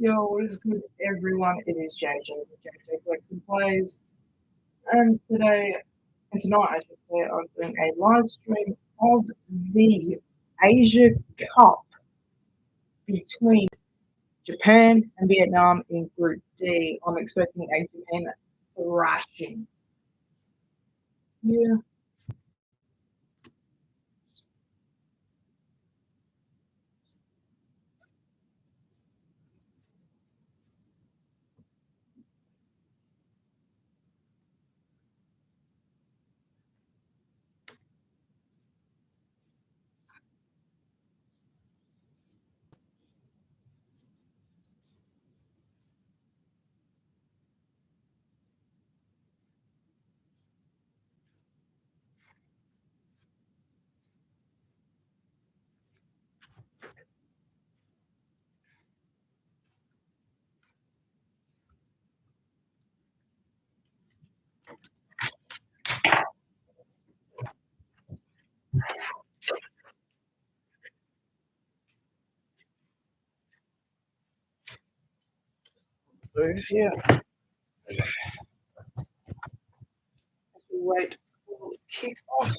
Yo, what is good, everyone? It is JJ with JJ Collects and Plays, and tonight, I should say, I'm doing a live stream of the Asia Cup between Japan and Vietnam in Group D. I'm expecting a Japan thrashing. Yeah. Blues, yeah. Wait for the kick off.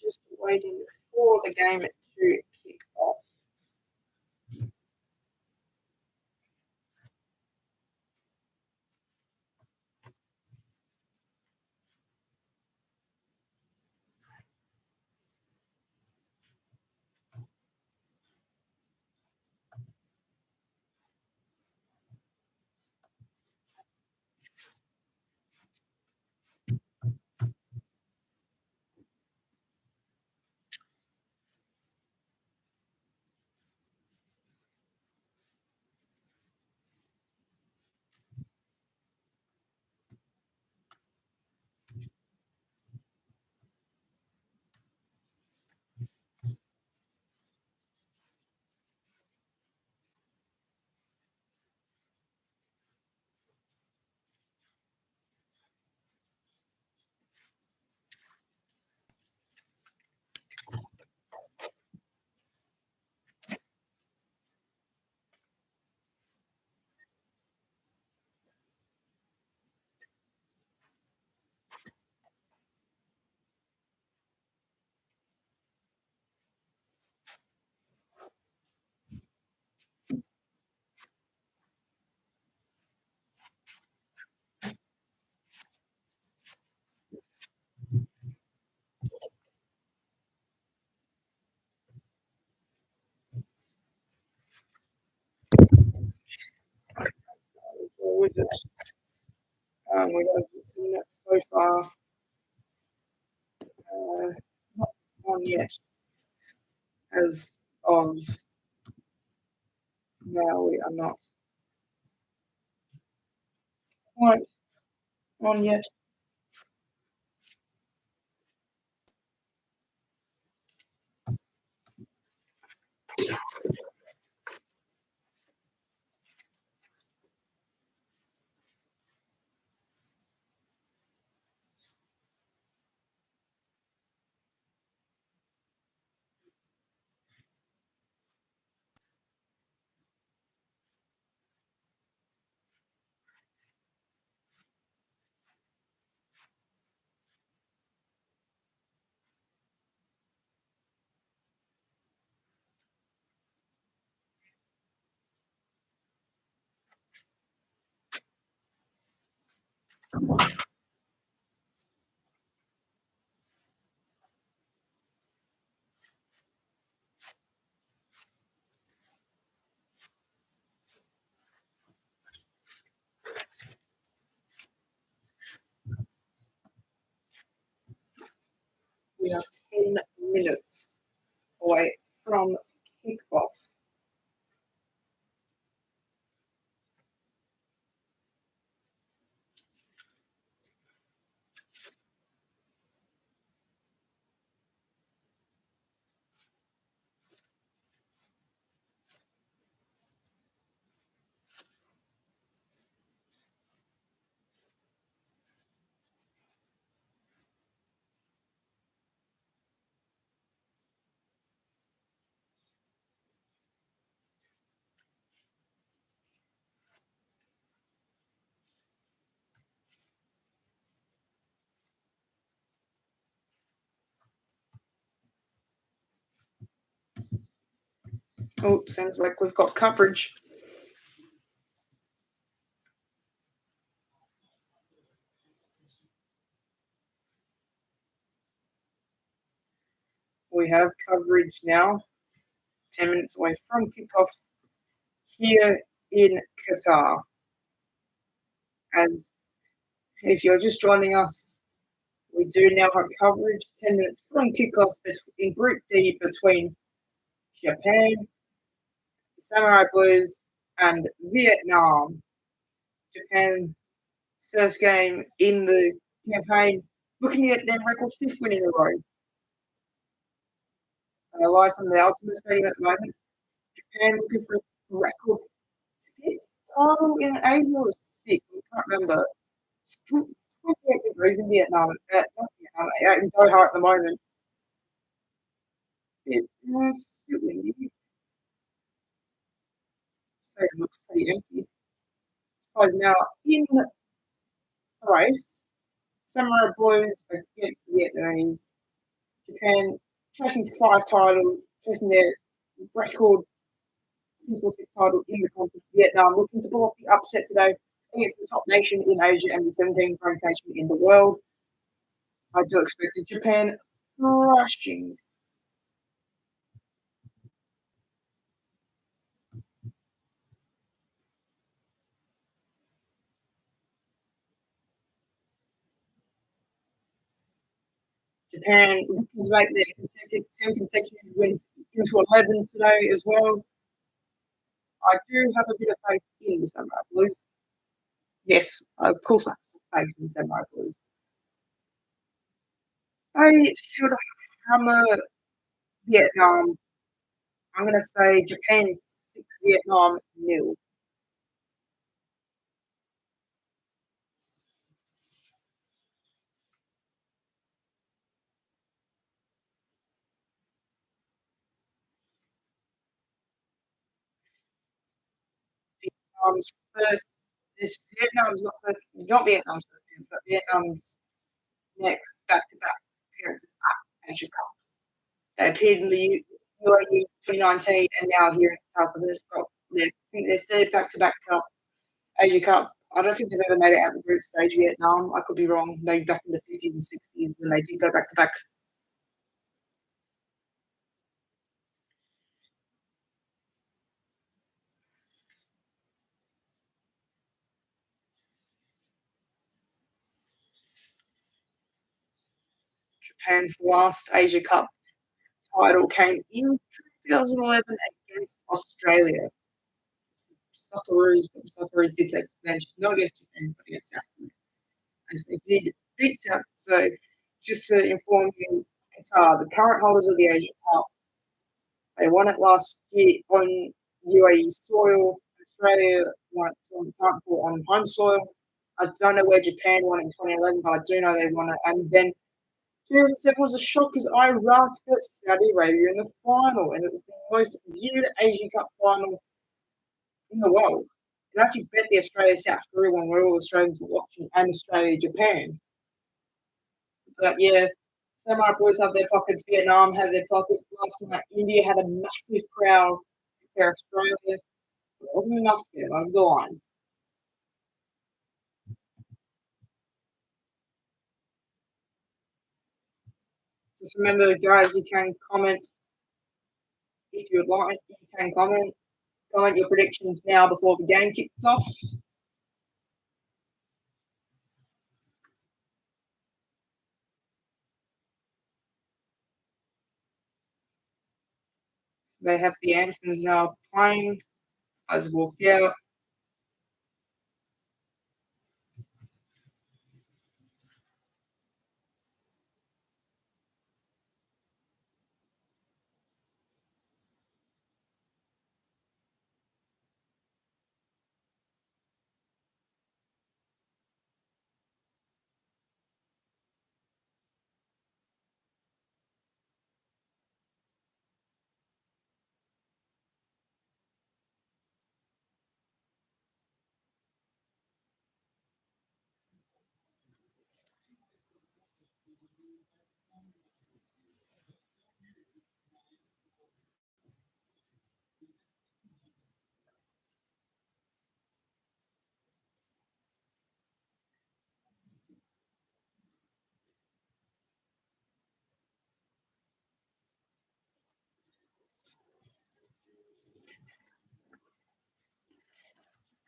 Just waiting for the game to kick off. With it. We have minutes so far. Not on yet. As of now, we are not quite on yet. We are 10 minutes away from kickoff. Oh, sounds like we've got coverage. We have coverage now, 10 minutes away from kickoff here in Qatar. As if you're just joining us, we do now have coverage 10 minutes from kickoff in Group D between Japan, the Samurai Blues, and Vietnam. Japan's first game in the campaign, looking at their record fifth win in a row. Live from the Ultimate Stadium at the moment. Japan looking for a record fifth title in Asia or sixth. I can't remember. It's 28 degrees in Vietnam. Not Vietnam, in Doha at the moment. It's a bit windy. Stadium looks pretty empty. Suppose now in the race, Samurai Blues against the Vietnamese. Japan chasing five titles, chasing their record title in the continent. Vietnam looking to pull off the upset today against the top nation in Asia and the 17th ranked nation in the world. I do expect Japan crushing. Japan looking to make their 10 consecutive wins into 11 today as well. I do have a bit of faith in the Samurai Blues. Yes, of course I have faith in the Samurai Blues. They should hammer Vietnam. I'm going to say Japan 6, Vietnam nil. Vietnam's first. This Vietnam's not first, not Vietnam's first, but Vietnam's next back-to-back appearances at Asia Cup. They appeared in the UAE 2019 and now here in Qatar for their third back-to-back Cup, Asia Cup. I don't think they've ever made it out of the group stage, Vietnam. I could be wrong. Maybe back in the 50s and 60s when they did go back-to-back. Japan's last Asia Cup title came in 2011 against Australia. Socceroos, but the Socceroos did take advantage, not against Japan, but against South Korea, as they did beat South. So, just to inform you, Qatar, the current holders of the Asia Cup, they won it last year on UAE soil. Australia won it on home soil. I don't know where Japan won it in 2011, but I do know they won it. And then 2007 was a shock because Iraq beat Saudi Arabia in the final, and it was the most viewed Asian Cup final in the world. It actually bet the Australia South Korea one where all Australians were watching, and Australia Japan. But yeah, Samurai Blues have their pockets, Vietnam have their pockets. Last night, India had a massive crowd for Australia. It wasn't enough to get them over the line. Just remember, guys, you can comment if you would like. You can comment your predictions now before the game kicks off. So they have the anthems now playing. As walked out.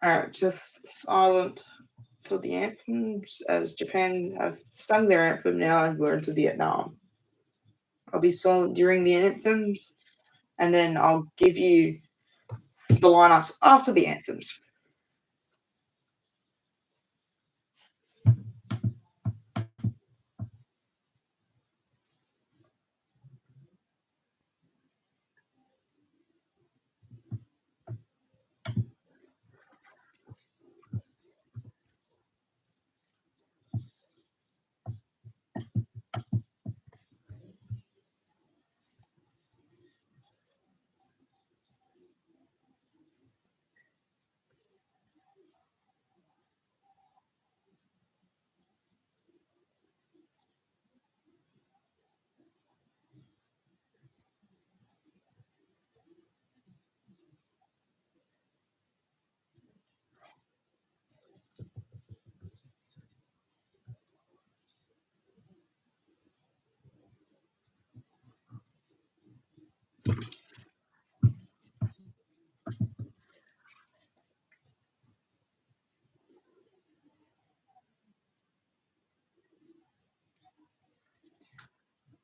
Alright, just silent for the anthems as Japan have sung their anthem now and we're into Vietnam. I'll be silent during the anthems and then I'll give you the lineups after the anthems.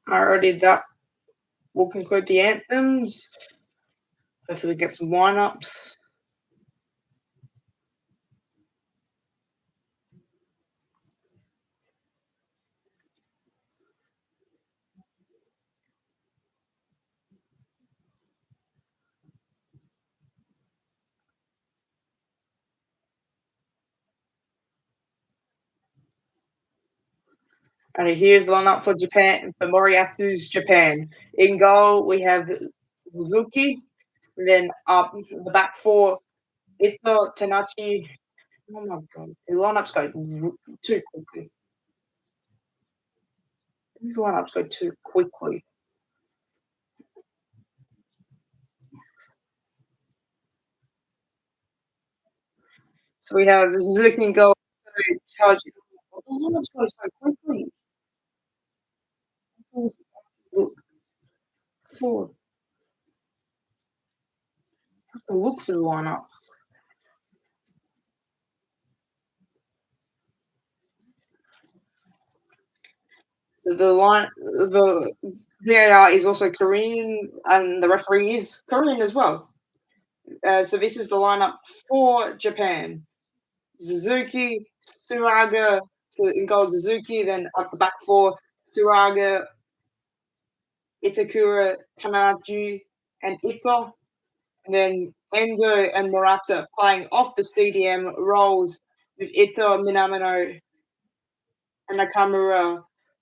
Alrighty, that will conclude the anthems. Hopefully we get some lineups. And here's the lineup for Japan for Moriyasu's Japan. In goal we have Suzuki, then up the back four, Ito, Tanachi. Oh my god, the lineups go too quickly. These lineups go too quickly. So we have Suzuki in goal, Taji. The lineups go so quickly. Look for have to look for the lineups. So the VAR is also Korean, and the referee is Korean as well. So this is the lineup for Japan: Suzuki, Suraga, so in goal Suzuki, then up the back four, Suraga, Itakura, Tanaji, and Ito, and then Endo and Murata playing off the CDM roles with Ito, Minamino, and Nakamura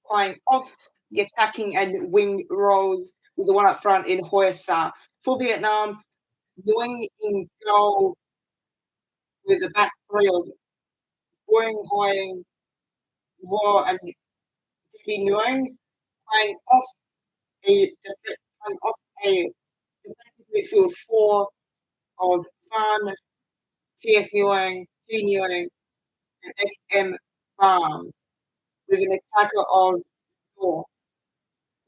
playing off the attacking and wing roles with the one up front in Hoyasa. For Vietnam, doing in goal with the back three of Boeing, Hoying, Vo, and Debbie Nguyen playing off playing off a defensive midfield four of Fan, TS Nguyen, T Nguyen, and XM Farm with an attacker of four.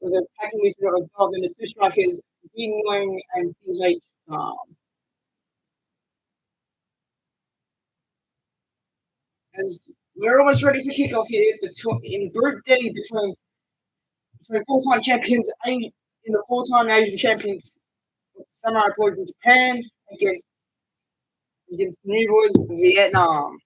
With an attacking midfield of Dog and the two strikers, D Nguyen and PH Farm. As we're almost ready for kickoff here in Group D between full-time champions in the full-time Asian champions Samarai Blues in Japan against the New Boys of Vietnam.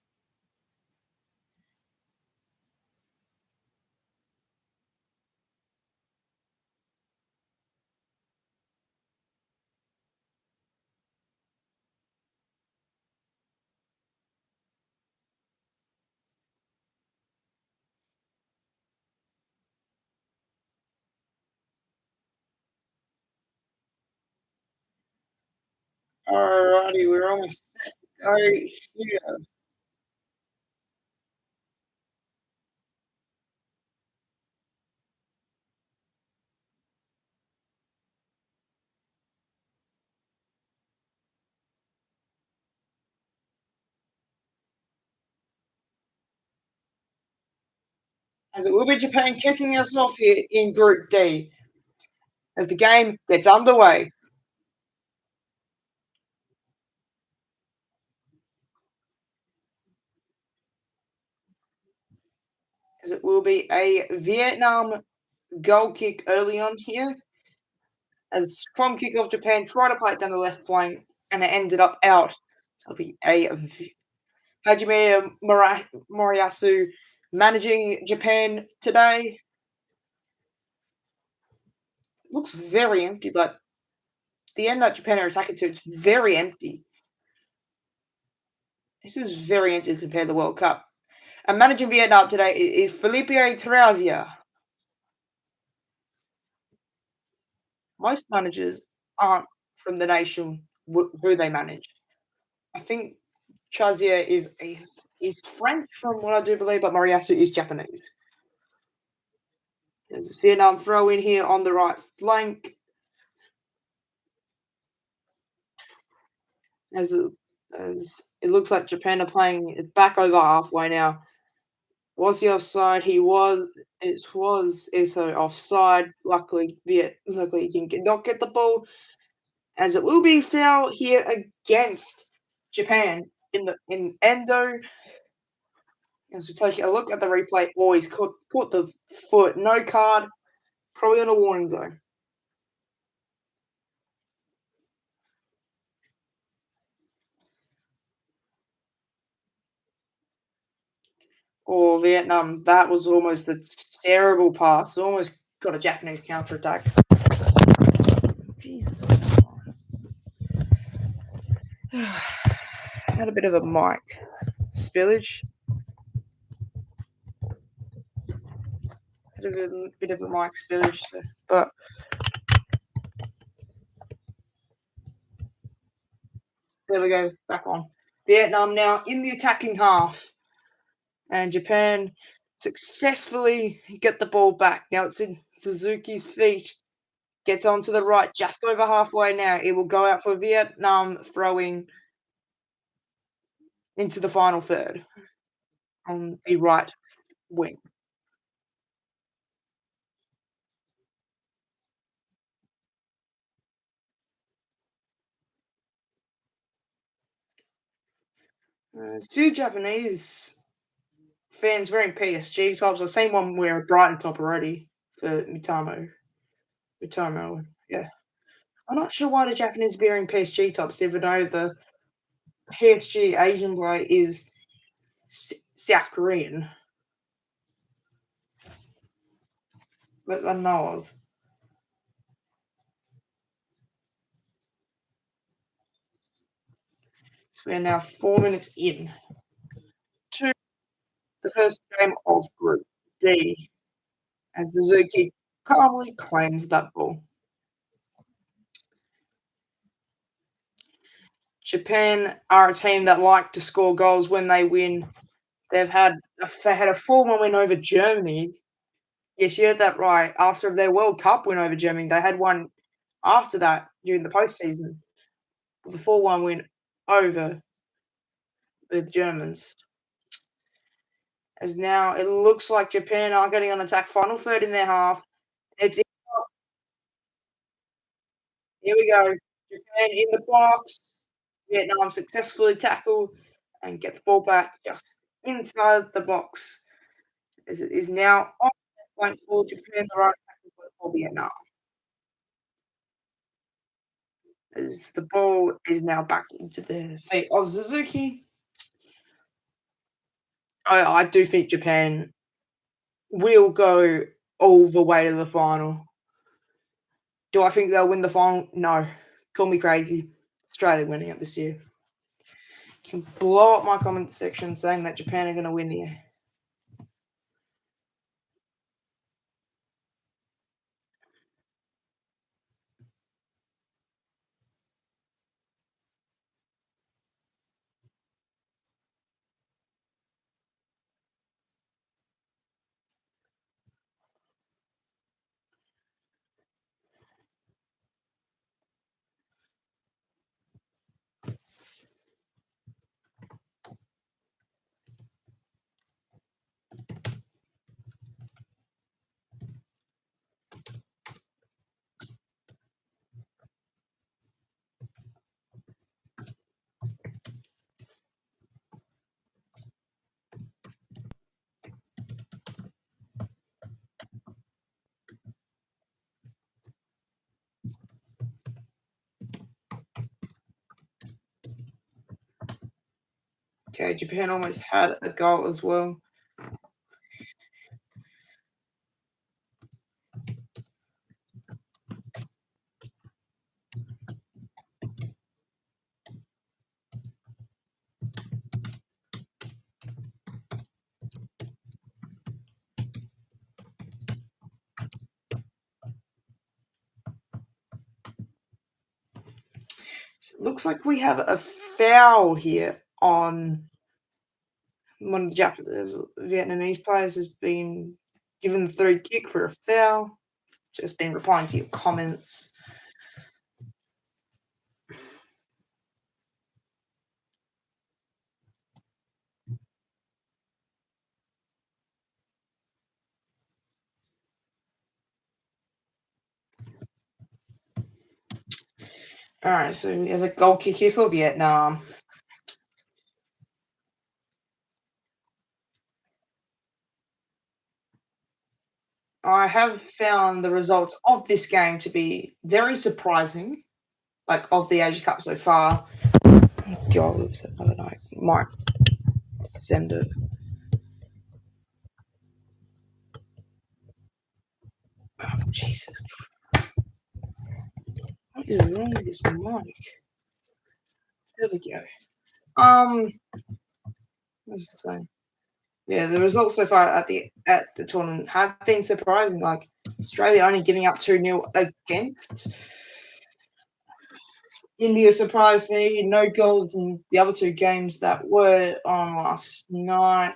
Alrighty, we're almost set to go here. As it will be Japan kicking us off here in Group D as the game gets underway. as it will be a Vietnam goal kick early on here. As from kickoff, Japan tried to play it down the left flank and it ended up out. So it'll be a Hajime Moriyasu managing Japan today. Looks very empty. Like the end that Japan are attacking to, it's very empty. This is very empty compared to the World Cup. And managing Vietnam today is Felipe Trazia. Most managers aren't from the nation who they manage. I think Trazia is French from what I do believe, but Moriyasu is Japanese. There's Vietnam throw in here on the right flank. As it looks like Japan are playing it back over halfway now. Was he offside? He was. It was so offside. Luckily, he can not get the ball, as it will be foul here against Japan in Endo. As we take a look at the replay, he's caught the foot. No card. Probably on a warning though. Or Vietnam, that was almost a terrible pass. Almost got a Japanese counterattack. Jesus Christ. Had a bit of a mic spillage. Had a bit of a mic spillage, but there we go, back on. Vietnam now in the attacking half, and Japan successfully get the ball back. Now it's in Suzuki's feet. Gets onto the right, just over halfway now. It will go out for Vietnam, throwing into the final third on the right wing. There's a few Japanese fans wearing PSG tops. I've seen one wear a Brighton top already for Mitamo. Mitamo, yeah. I'm not sure why the Japanese are wearing PSG tops, even though the PSG Asian player is South Korean. That I know of. So we are now 4 minutes in to the first game of Group D, as Suzuki calmly claims that ball. Japan are a team that like to score goals when they win. They had a 4-1 win over Germany. Yes, you heard that right. After their World Cup win over Germany, they had one after that during the postseason with a 4-1 win over the Germans. As now it looks like Japan are getting on attack. Final third in their half. It's Here we go. Japan in the box. Vietnam successfully tackle and get the ball back just inside the box. As it is now on the flank for Japan, the right tackle for Vietnam. As the ball is now back into the feet of Suzuki. I do think Japan will go all the way to the final. Do I think they'll win the final? No. Call me crazy. Australia winning it this year. Can blow up my comment section saying that Japan are going to win here. Okay, Japan almost had a goal as well. So it looks like we have a foul here on one of the Japanese Vietnamese players has been given the third kick for a foul. Just been replying to your comments. All right, so we have a goal kick here for Vietnam. I have found the results of this game to be very surprising, like of the Asia Cup so far. God, it was another night. Might send it. Oh, Jesus. What is wrong with this mic? There we go. What was I saying? Yeah, the results so far at the tournament have been surprising. Like Australia only giving up 2-0 against India surprised me. No goals in the other two games that were on last night.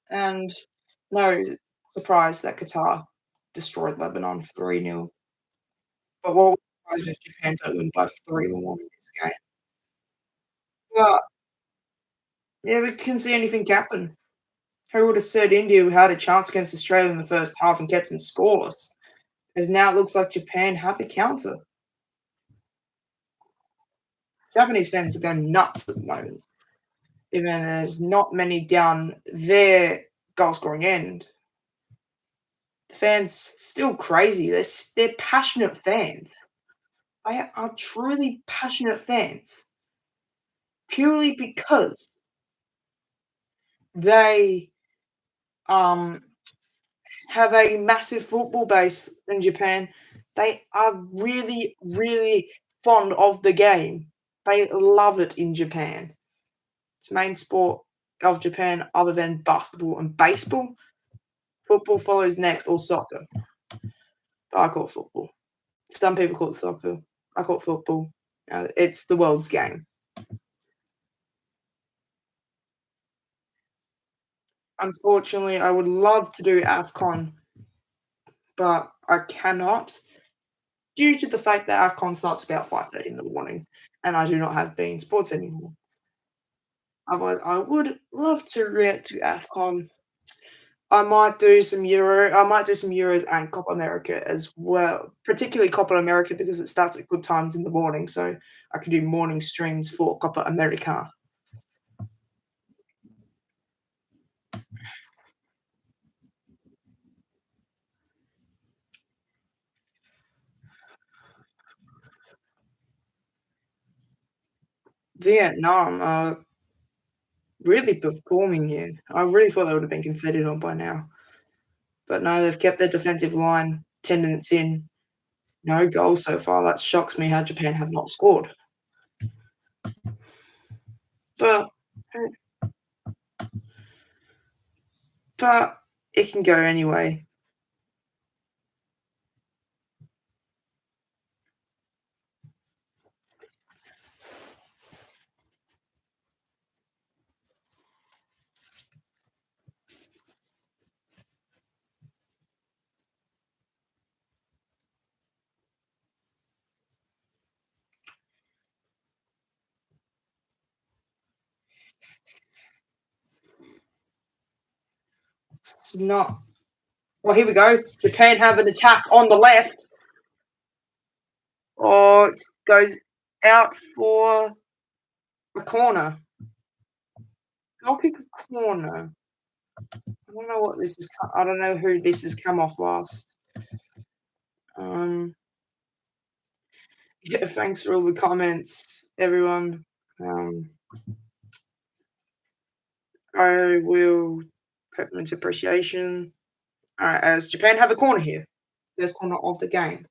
And no surprise that Qatar destroyed Lebanon 3-0. But what was surprised was Japan don't win by 3-1 in this game. But yeah, we couldn't see anything happen. Who would have said India had a chance against Australia in the first half and kept them scoreless? As now it looks like Japan have a counter. Japanese fans are going nuts at the moment. Even there's not many down their goal scoring end. The fans still crazy. They're passionate fans. They are truly passionate fans. Purely because they um have a massive football base in Japan. They are really, really fond of the game. They love it in Japan. It's main sport of Japan other than basketball and baseball. Football follows next, or soccer. But I call it football. Some people call it soccer. I call it football. It's the world's game. Unfortunately, I would love to do AFCON, but I cannot due to the fact that AFCON starts about 5:30 in the morning, and I do not have beIN Sports anymore. Otherwise, I would love to react to AFCON. I might do some Euros and Copa America as well, particularly Copa America because it starts at good times in the morning, so I can do morning streams for Copa America. Vietnam are really performing here. I really thought they would have been conceded on by now. But no, they've kept their defensive line 10 minutes in. No goals so far. That shocks me how Japan have not scored. But but it can go anyway. It's not. Well, here we go. Japan have an attack on the left. Oh, it goes out for a corner. Goal kick a corner. I don't know what this is. I don't know who this has come off last. Um, yeah, thanks for all the comments, everyone. Um, I will put them into appreciation. As Japan have a corner here. First corner of the game.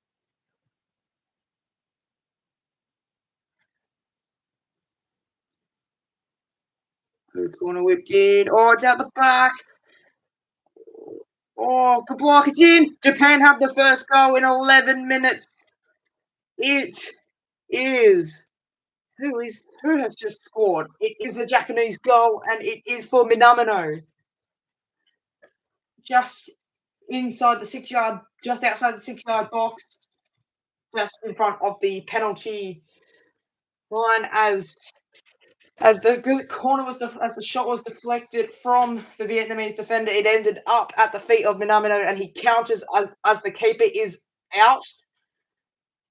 Good corner whipped in. Oh, it's out the back. Oh, good block. It's in. Japan have the first goal in 11 minutes. It is. Who has just scored? It is a Japanese goal, and it is for Minamino. Just inside the 6 yard, just outside the 6 yard box, just in front of the penalty line as the corner was as the shot was deflected from the Vietnamese defender, it ended up at the feet of Minamino, and he counters as the keeper is out.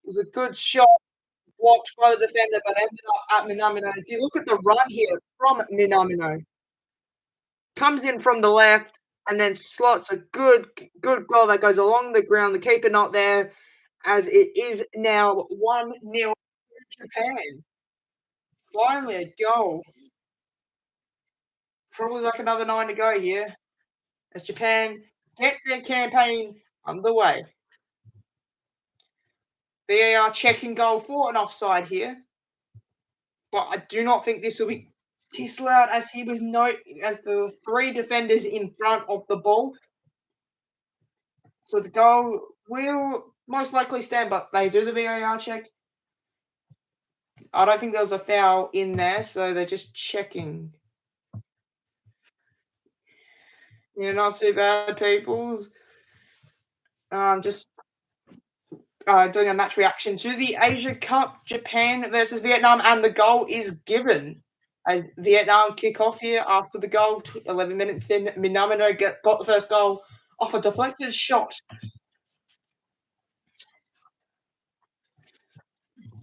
It was a good shot blocked by the defender, but ended up at Minamino. If you look at the run here from Minamino, comes in from the left and then slots a good goal that goes along the ground. The keeper not there, as it is now 1-0 Japan. Finally a goal. Probably like another 9 to go here as Japan get their campaign underway. VAR checking goal for an offside here, but I do not think this will be disallowed as as the 3 defenders in front of the ball. So the goal will most likely stand, but they do the VAR check. I don't think there was a foul in there, so they're just checking. Yeah, not too bad, peoples. Just doing a match reaction to the Asia Cup, Japan versus Vietnam, and the goal is given as Vietnam kick off here after the goal. 11 minutes in, Minamino got the first goal off a deflected shot.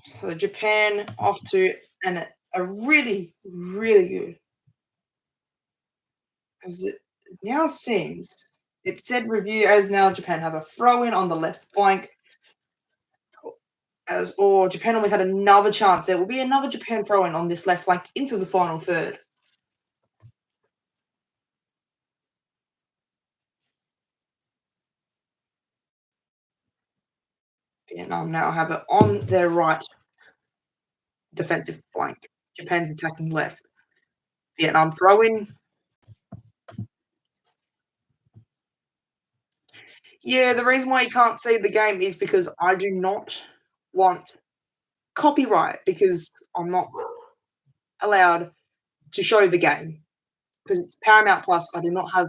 So Japan off to a really, really good. As it now seems, it said review as now Japan have a throw in on the left flank. Or Japan almost had another chance. There will be another Japan throw in on this left flank into the final third. Vietnam now have it on their right defensive flank. Japan's attacking left. Vietnam throw in. Yeah, the reason why you can't see the game is because I do not want copyright because I'm not allowed to show the game because it's Paramount Plus. I do not have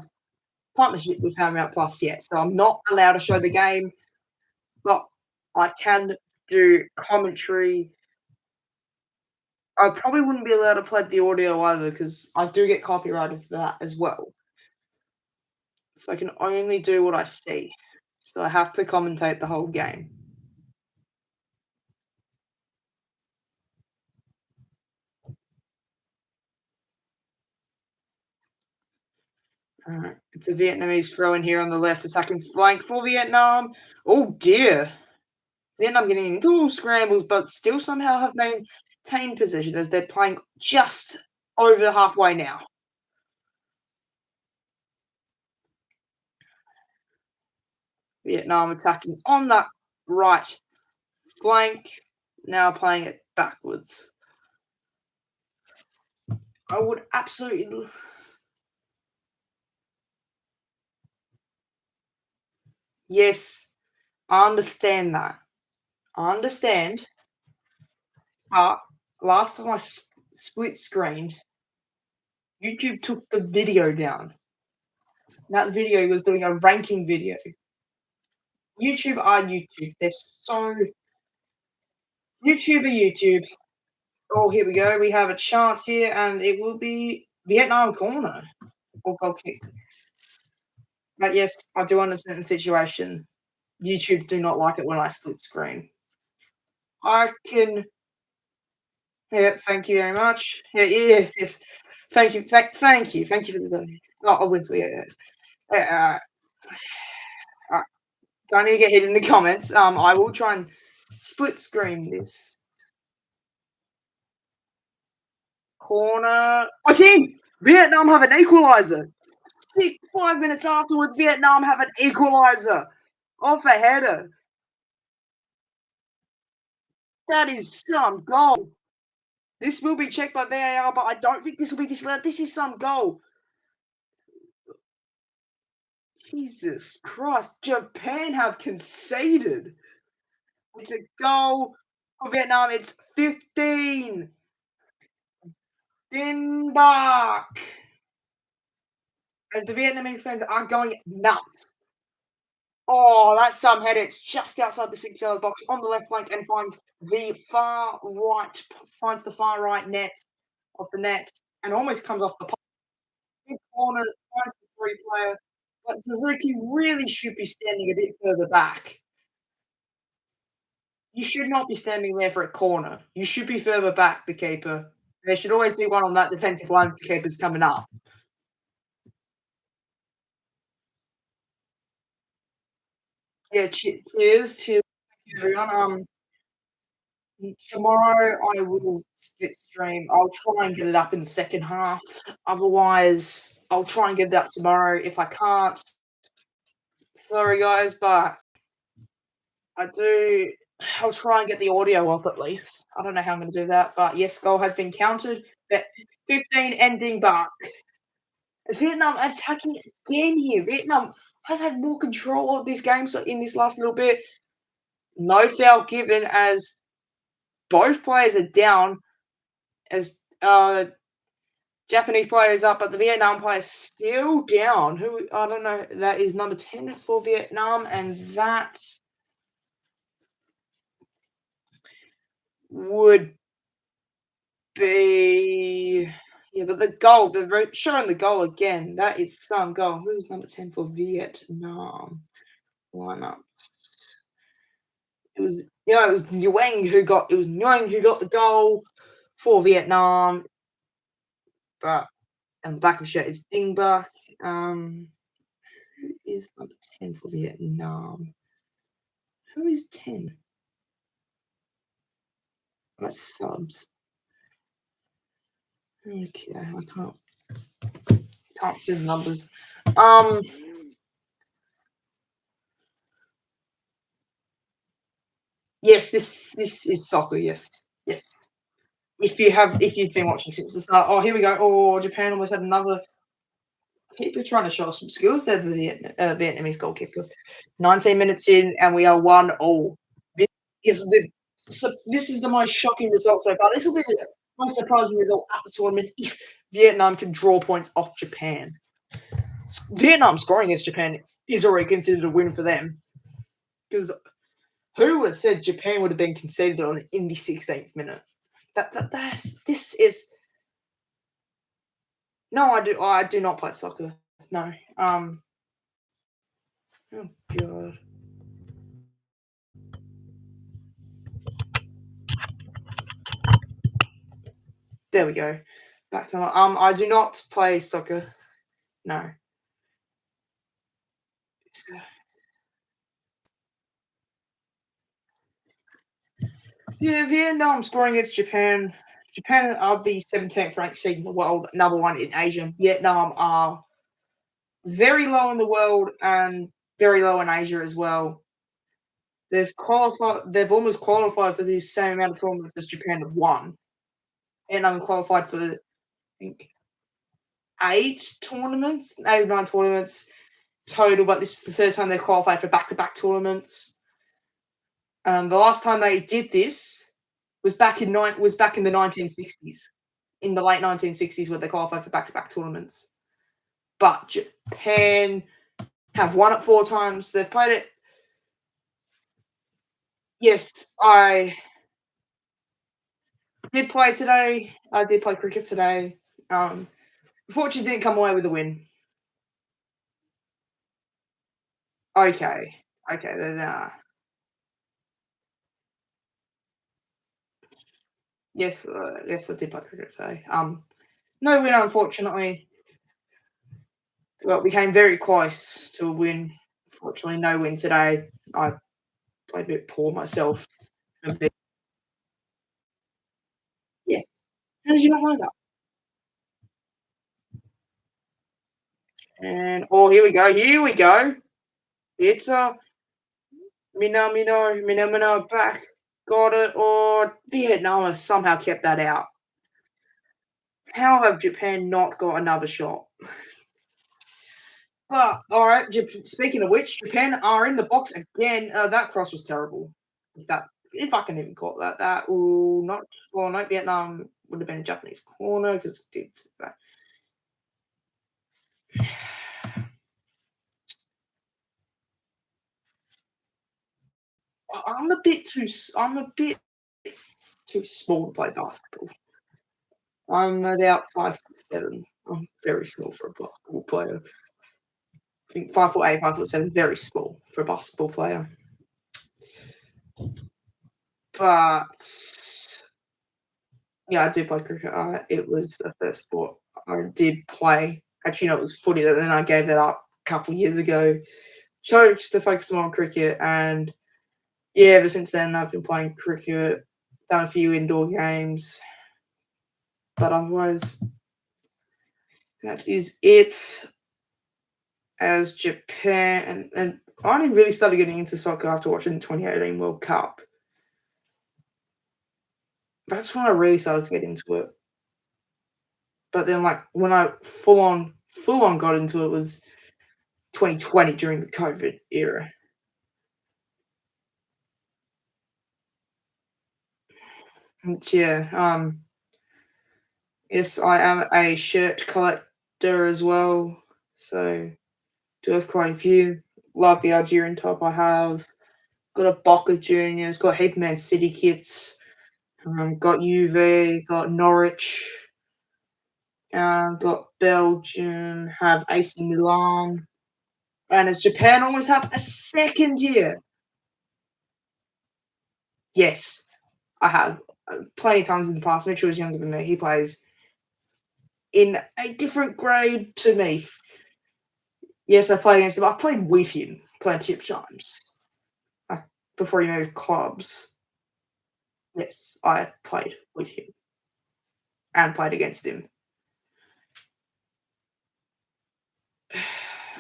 partnership with Paramount Plus yet, so I'm not allowed to show the game, but I can do commentary. I probably wouldn't be allowed to play the audio either because I do get copyrighted for that as well. So I can only do what I see. So I have to commentate the whole game. It's a Vietnamese throw in here on the left, attacking flank for Vietnam. Oh dear. Vietnam getting into scrambles, but still somehow have maintained position as they're playing just over halfway now. Vietnam attacking on that right flank, now playing it backwards. I would absolutely. Yes, I understand that. I understand. But last time I split screened, YouTube took the video down. That video was doing a ranking video. YouTube are YouTube. They're so. YouTube are YouTube. Oh, here we go. We have a chance here, and it will be Vietnam corner or goal kick. But yes, I do understand the situation. YouTube do not like it when I split screen. I can. Yeah, thank you very much. Yeah, yes. Thank you, thank you for the. Oh, I went to yeah. Don't need to get hit in the comments. I will try and split screen this corner. Oh, team! Vietnam have an equaliser. 5 minutes afterwards, Vietnam have an equaliser off a header. That is some goal. This will be checked by VAR, but I don't think this will be disallowed. This is some goal. Jesus Christ. Japan have conceded. It's a goal for Vietnam. It's 15. Denmark. As the Vietnamese fans are going nuts. Oh, that's some header. It's just outside the 6-yard box on the left flank and finds the far right net of the net and almost comes off the corner, finds the free player. But Suzuki really should be standing a bit further back. You should not be standing there for a corner. You should be further back, the keeper. There should always be one on that defensive line if the keeper's coming up. Yeah, cheers. Cheers, everyone. Tomorrow I will split stream. I'll try and get it up in the second half. Otherwise, I'll try and get it up tomorrow. If I can't, sorry guys, but I'll try and get the audio off at least. I don't know how I'm going to do that, but yes, goal has been counted. But 15 ending back. Vietnam attacking again here. Vietnam have had more control of this game so in this last little bit. No foul given as both players are down as Japanese player is up, but the Vietnam player is still down. Who I don't know. That is number 10 for Vietnam, and that would be but the goal, showing the goal again. That is some goal. Who's number 10 for Vietnam? Lineup. It was Nguyen who got the goal for Vietnam, but on the back of the shirt is Dingbach. Who is number 10 for Vietnam? Who is 10? That's subs. Okay, I can't see the numbers. Yes, this is soccer. Yes. If you've been watching since the start. Oh, here we go. Oh, Japan almost had another. Keeper trying to show us some skills there. The Vietnamese goalkeeper. 19 minutes in, and we are 1-1. This is the most shocking result so far. This will be the most surprising result at the tournament if Vietnam can draw points off Japan. Vietnam scoring against Japan is already considered a win for them. Because who would have said Japan would have been conceded on in the 16th minute? This is. No, I do not play soccer. No. Oh god. There we go. Back to I do not play soccer. No. Yeah, Vietnam scoring against Japan. Japan are the 17th ranked seed in the world, number one in Asia. Vietnam are very low in the world and very low in Asia as well. They've almost qualified for the same amount of tournaments as Japan have won. And I'm qualified for I think 8 or 9 tournaments total, but this is the third time they've qualified for back-to-back tournaments. The last time they did this was back in the 1960s, in the late 1960s, where they qualified for back-to-back tournaments. But Japan have won it 4 times. They've played it. Yes, I did play today. I did play cricket today. Unfortunately, didn't come away with a win. Okay. Then. Yes, I did play cricket today. No win, unfortunately. Well, we came very close to a win. Unfortunately, no win today. I played a bit poor myself. Yes. How did you not know that? And oh, here we go. Here we go. It's a Minamino back. Got it. Or Vietnam has somehow kept that out. How have Japan not got another shot? But all right. Speaking of which, Japan are in the box again. That cross was terrible. If I can even call it that, not well. No, Vietnam would have been a Japanese corner because it did that. I'm a bit too small to play basketball. I'm about 5'7". I'm very small for a basketball player. I think 5'8", 5'7", very small for a basketball player. But yeah, I did play cricket. It was the first sport I did play. Actually, no, it was footy. And then I gave that up a couple of years ago. So just to focus more on cricket. And yeah, ever since then, I've been playing cricket, done a few indoor games. But otherwise, that is it. As Japan and I only really started getting into soccer after watching the 2018 World Cup. That's when I really started to get into it. But then, like when I full on got into it was 2020 during the COVID era. And yeah, yes, I am a shirt collector as well. So do have quite a few. Love the Algerian top I have. Got a Boca Juniors, got a heap of Man City kits. Got UV, got Norwich, got Belgium, have AC Milan, and as Japan always have a second year. Yes, I have plenty of times in the past. Mitchell is younger than me. He plays in a different grade to me. Yes, I played against him. I played with him plenty of times before he moved clubs. Yes, I played with him and played against him.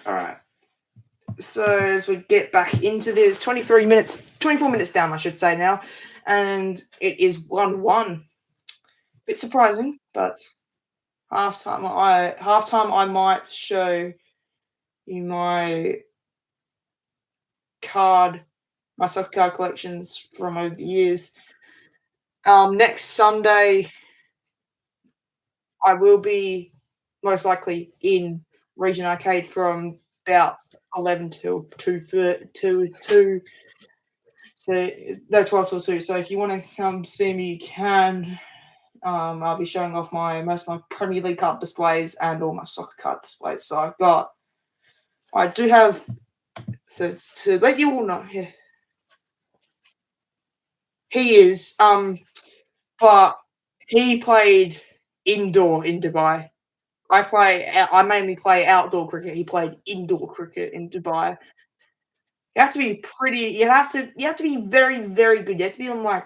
All right. So as we get back into this, 24 minutes down, I should say now, and it is 1-1. Bit surprising, but halftime I might show you my soccer card collections from over the years. Next Sunday, I will be most likely in Region Arcade from about 11 till 2. So no 12 till 2. So if you want to come see me, you can. I'll be showing off most of my Premier League card displays and all my soccer card displays. So I do have. So to let you all know, yeah, he is. But he played indoor in Dubai. I mainly play outdoor cricket. He played indoor cricket in Dubai. You have to be pretty. You have to be very very good. You have to be on like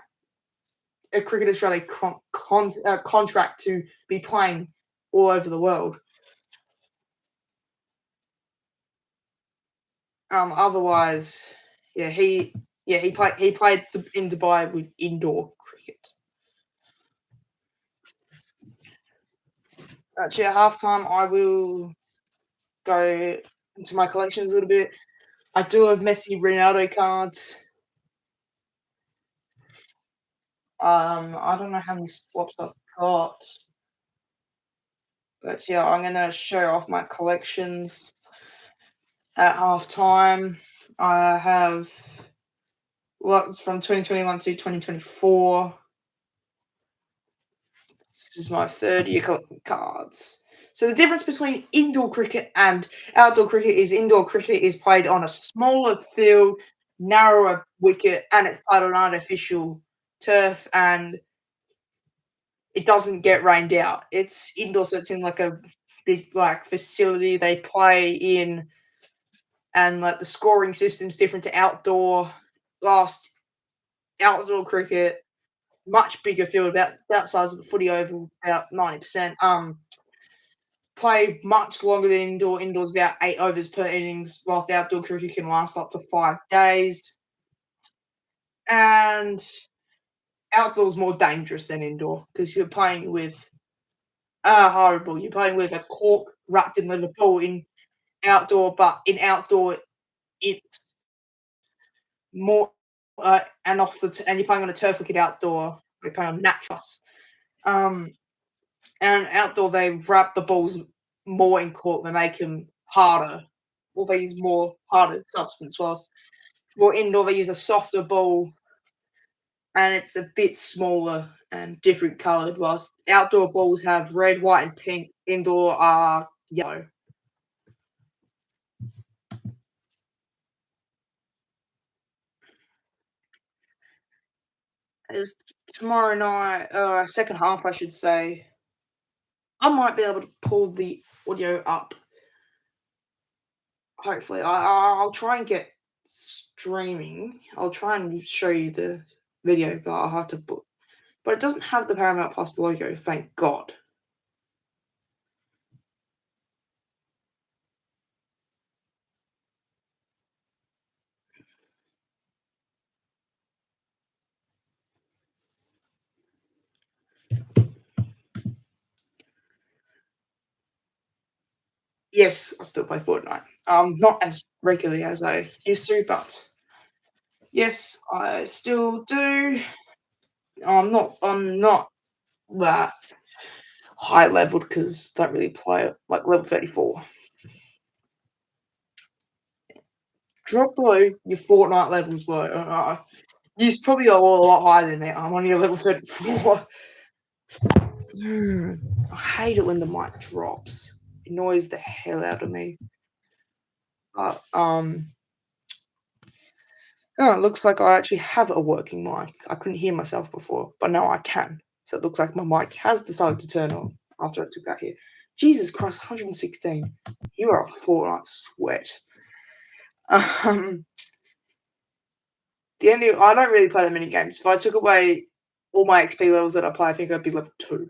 a Cricket Australia contract to be playing all over the world. Otherwise, he played in Dubai with indoor cricket. Actually, at halftime, I will go into my collections a little bit. I do have Messi, Ronaldo cards. I don't know how many swaps I've got, but yeah, I'm gonna show off my collections at halftime. I have lots from 2021 to 2024. This is my third year collecting cards. So the difference between indoor cricket and outdoor cricket is indoor cricket is played on a smaller field, narrower wicket, and it's played on artificial turf, and it doesn't get rained out. It's indoor, so it's in like a big like facility they play in, and like the scoring system's different to outdoor. Last outdoor cricket, much bigger field, about size of a footy oval, about 90%. play much longer than indoor. Indoors about 8 overs per innings, whilst outdoor cricket can last up to 5 days. And outdoor's more dangerous than indoor because you're playing with horrible. You're playing with a cork wrapped in Liverpool in outdoor, but in outdoor it's more and off the and you're playing on a turf wicket outdoor. You're playing on natural. Um, and outdoor they wrap the balls more in cork, they make them harder. Or they use more harder substance. Whilst for indoor they use a softer ball and it's a bit smaller and different coloured. Whilst outdoor balls have red, white, and pink. Indoor are yellow. Is tomorrow night, second half, I should say. I might be able to pull the audio up. Hopefully, I'll try and get streaming. I'll try and show you the video, but I'll have to put. But it doesn't have the Paramount Plus logo. Thank God. Yes, I still play Fortnite. Not as regularly as I used to, but yes, I still do. I'm not that high leveled because I don't really play it like level 34. Drop below your Fortnite levels, bro. You probably are all a lot higher than that. I'm on your level 34. I hate it when the mic drops. It annoys the hell out of me. But oh, it looks like I actually have a working mic. I couldn't hear myself before, but now I can. So it looks like my mic has decided to turn on after I took that hit. Jesus Christ, 116. You are a Fortnite sweat. I don't really play that many games. If I took away all my XP levels that I play, I think I'd be level 2.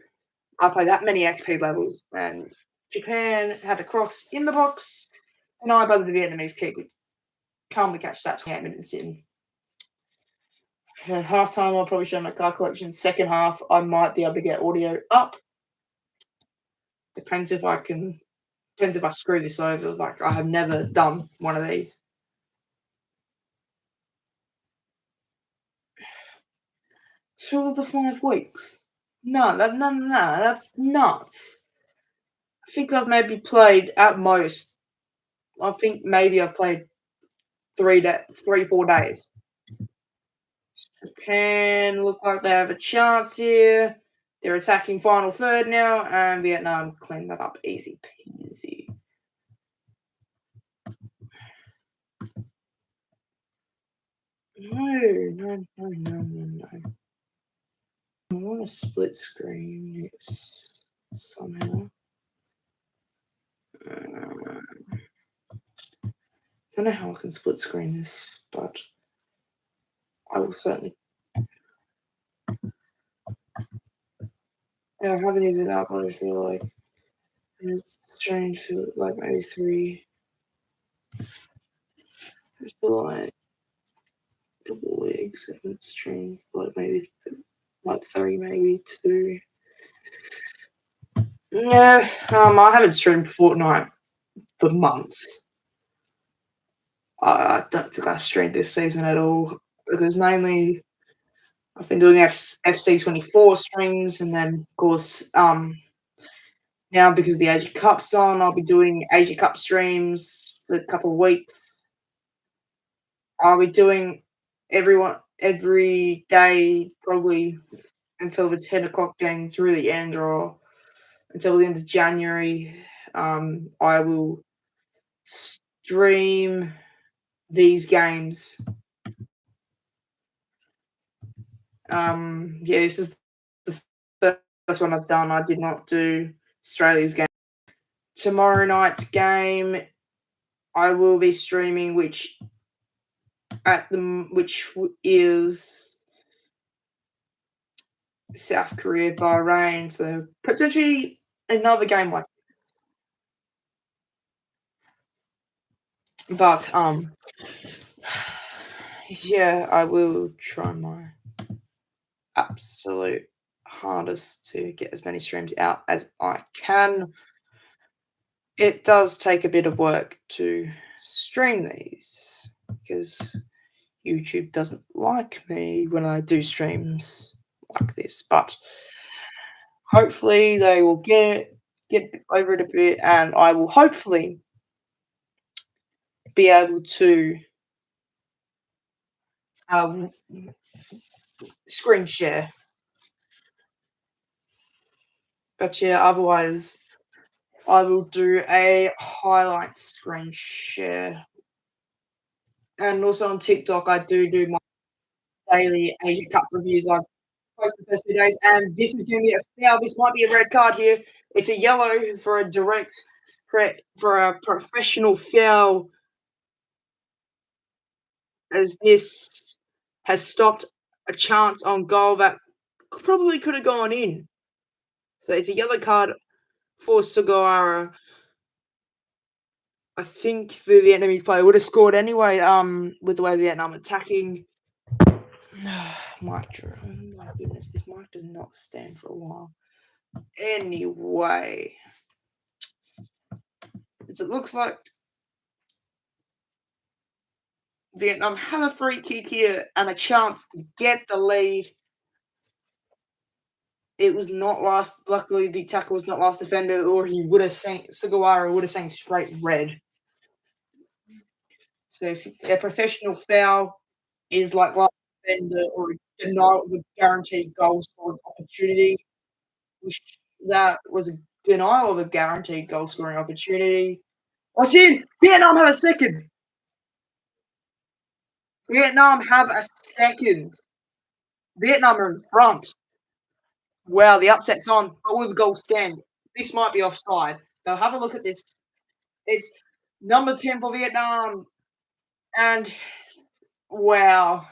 I play that many XP levels, and Japan had a cross in the box, denied by the Vietnamese kick. We calmly catch that 28 minutes in. Half time, I'll probably show my card collection. Second half, I might be able to get audio up. Depends if I screw this over. Like, I have never done one of these. 2 of the 5 weeks. No, that's nuts. I think I've maybe played at most. I think maybe I've played 4 days. Japan look like they have a chance here. They're attacking final third now, and Vietnam cleaned that up easy peasy. No. I want to split screen this somehow. I don't know how I can split screen this, but I will certainly. Yeah, I haven't even that, but I feel like it's strange for like maybe 3. I feel like double legs and it's strange, like maybe like 3, maybe 2. No, I haven't streamed Fortnite for months. I don't think I streamed this season at all because mainly I've been doing FC24 streams, and then of course now because the Asia Cup's on, I'll be doing Asia Cup streams for a couple of weeks. I'll be doing every day probably until the 10 o'clock games really end, or until the end of January. I will stream these games. This is the first one I've done. I did not do Australia's game. Tomorrow night's game, I will be streaming, which is South Korea, Bahrain. So potentially another game like But yeah, I will try my absolute hardest to get as many streams out as I can. It does take a bit of work to stream these because YouTube doesn't like me when I do streams like this, but hopefully they will get over it a bit, and I will hopefully be able to um, screen share. But yeah, otherwise I will do a highlight screen share. And also on TikTok, I do my daily Asia Cup reviews. I post the first 2 days, and this is going to be a foul. This might be a red card here. It's a yellow for a direct for a professional foul, as this has stopped a chance on goal that probably could have gone in. So it's a yellow card for Sugawara. I think the Vietnamese player would have scored anyway. With the way Vietnam attacking. Mic, oh my goodness, this mic does not stand for a while. Anyway, as it looks like Vietnam have a free kick here and a chance to get the lead. It was not last. Luckily, the tackle was not last defender, or he would have seen Sugawara would have seen straight red. So if a professional foul is like last defender or a denial of a guaranteed goal scoring opportunity, which that was a denial of a guaranteed goal scoring opportunity. What's in? Vietnam have a second. Vietnam have a second. Vietnam are in front. Wow, the upset's on. But with the goal stand, this might be offside. So have a look at this. It's number 10 for Vietnam. And wow.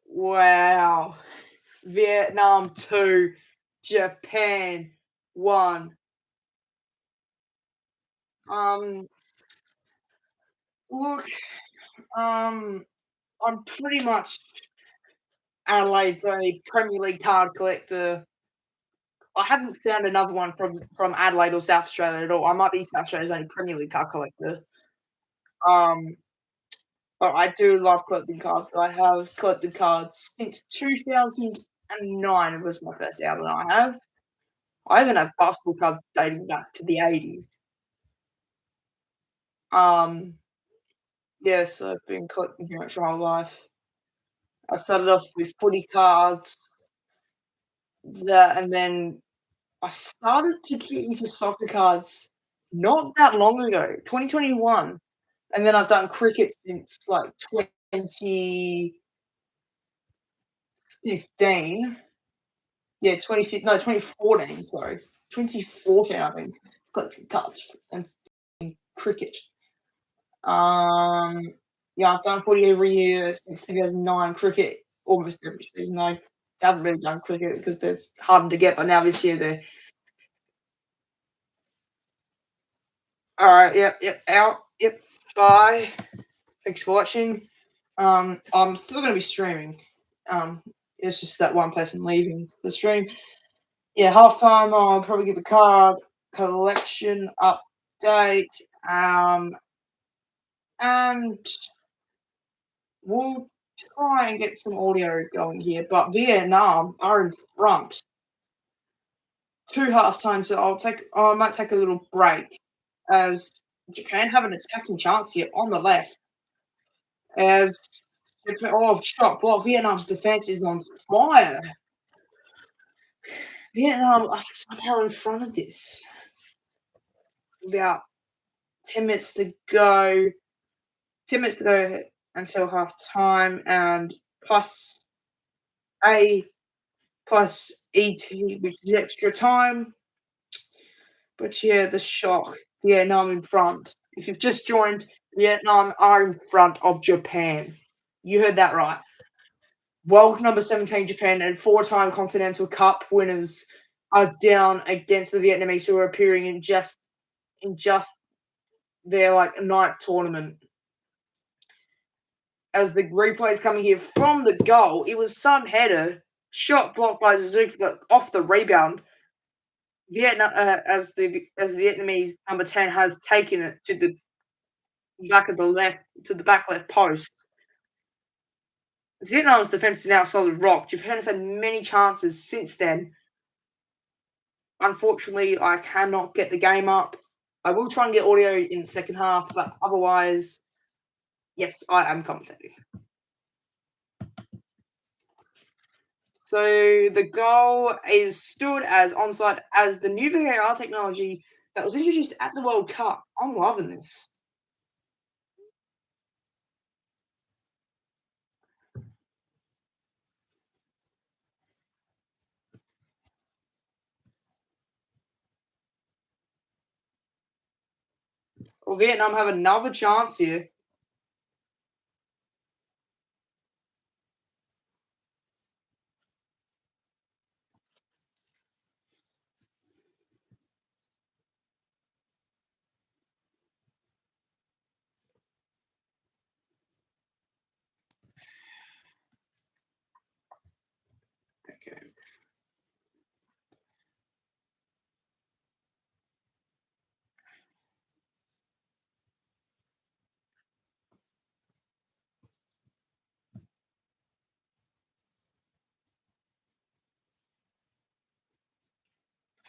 Wow. Vietnam 2, Japan 1. Look, I'm pretty much Adelaide's only Premier League card collector. I haven't found another one from Adelaide or South Australia at all. I might be South Australia's only Premier League card collector. Um, but I do love collecting cards. I have collected cards since 2009. It was my first album I have. I even have basketball cards dating back to the 80s. Yes, I've been collecting pretty much my whole life. I started off with footy cards, and then I started to get into soccer cards not that long ago, 2021, and then I've done cricket since like 2015. Yeah, 2014. Sorry, 2014. I've been collecting cards and cricket. Um, yeah, I've done footy every year since 2009. Cricket almost every season. I haven't really done cricket because it's harder to get. But now this year they're all right. Yep. Out. Yep. Bye. Thanks for watching. I'm still going to be streaming. It's just that one person leaving the stream. Yeah, halftime. I'll probably give a card collection update. And we'll try and get some audio going here. But Vietnam are in front. 2 halftimes. So I might take a little break as Japan have an attacking chance here on the left. As shot block. Vietnam's defense is on fire. Vietnam are somehow in front of this. About 10 minutes to go. 10 minutes to go until half time, and plus A plus ET, which is extra time. But yeah, the shock. Vietnam in front. If you've just joined, Vietnam are in front of Japan. You heard that right. World number 17 Japan and 4-time Continental Cup winners are down against the Vietnamese, who are appearing in just in just their like ninth tournament. As the replay is coming here from the goal, it was some header shot blocked by Suzuki, but off the rebound. Vietnam, as Vietnamese number 10 has taken it to the back of the left to the back left post. Vietnam's defense is now solid rock. Japan have had many chances since then. Unfortunately, I cannot get the game up. I will try and get audio in the second half, but otherwise, yes, I am commentating. So the goal is stood as onside as the new VAR technology that was introduced at the World Cup. I'm loving this. Well, Vietnam have another chance here. Okay.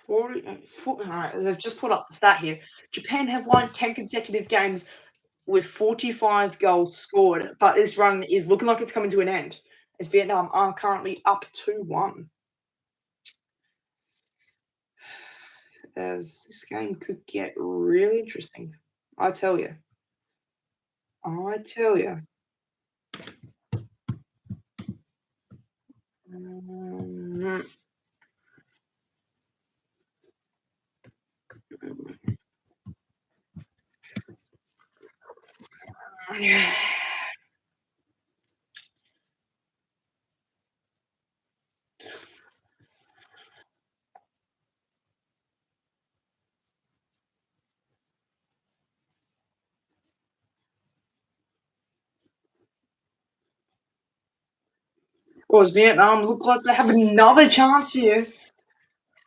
All right, they've just put up the stat here. Japan have won 10 consecutive games with 45 goals scored, but this run is looking like it's coming to an end as Vietnam are currently up 2-1. As this game could get really interesting. I tell you. I tell you. Whereas Vietnam look like they have another chance here.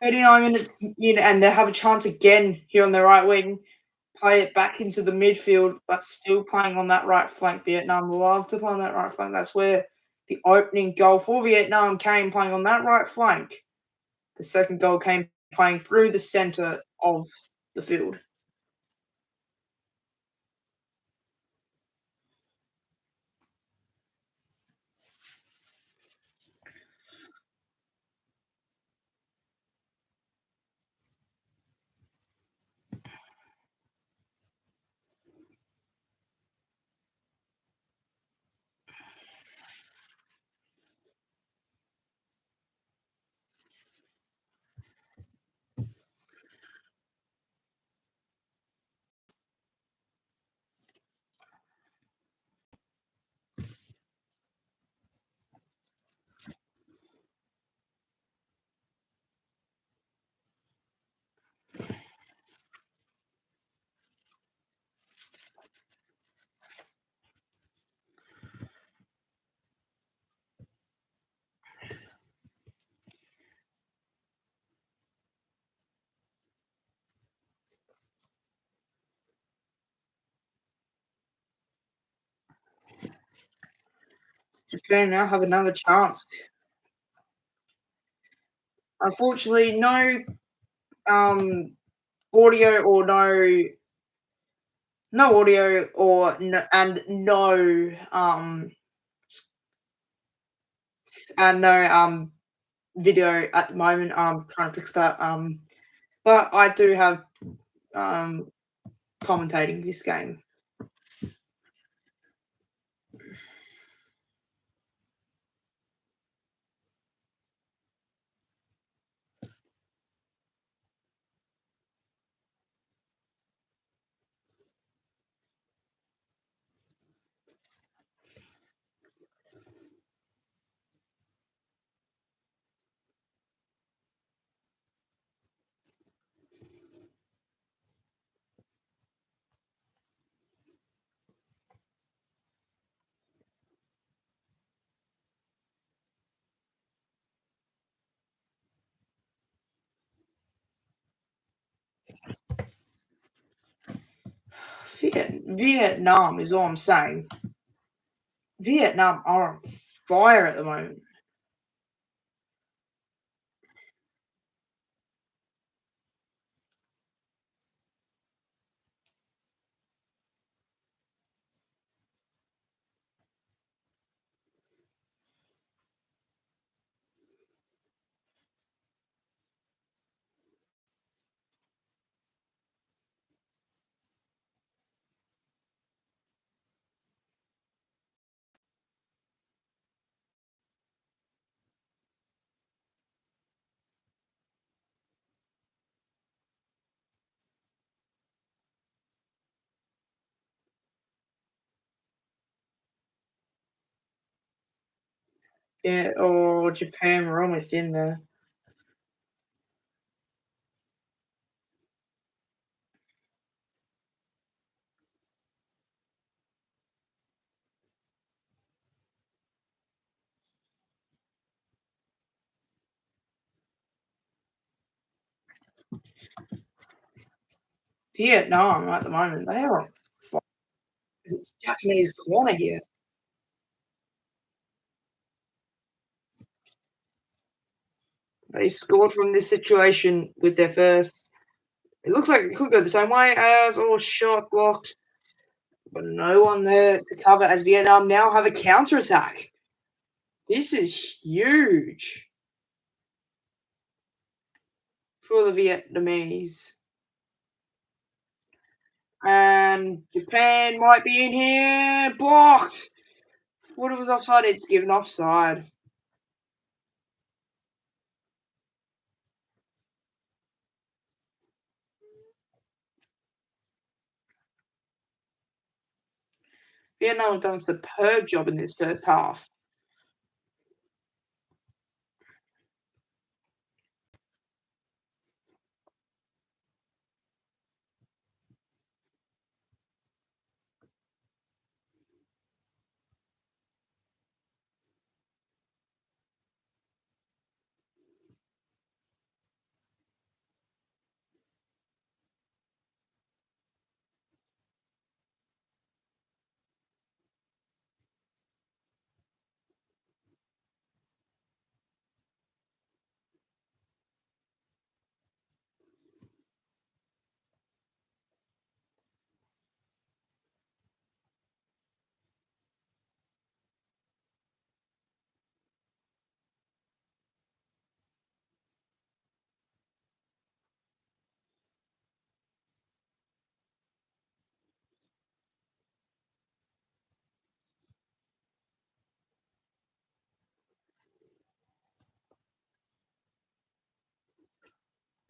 39 minutes in, and they have a chance again here on the right wing. Play it back into the midfield, but still playing on that right flank. Vietnam love to play on that right flank. That's where the opening goal for Vietnam came, playing on that right flank. The second goal came playing through the centre of the field. Japan now have another chance. Unfortunately, no audio or no audio or no, and no video at the moment. I'm trying to fix that. But I do have commentating this game. Vietnam is all I'm saying. Vietnam are on fire at the moment. Yeah, or Japan, we're almost in there. Vietnam at the moment, they are on fire. It's Japanese corner here. They scored from this situation with their first. It looks like it could go the same way as shot blocked, but no one there to cover as Vietnam now have a counter attack. This is huge for the Vietnamese. And Japan might be in here. Blocked. Thought it was offside. It's given offside. Vietnam have done a superb job in this first half.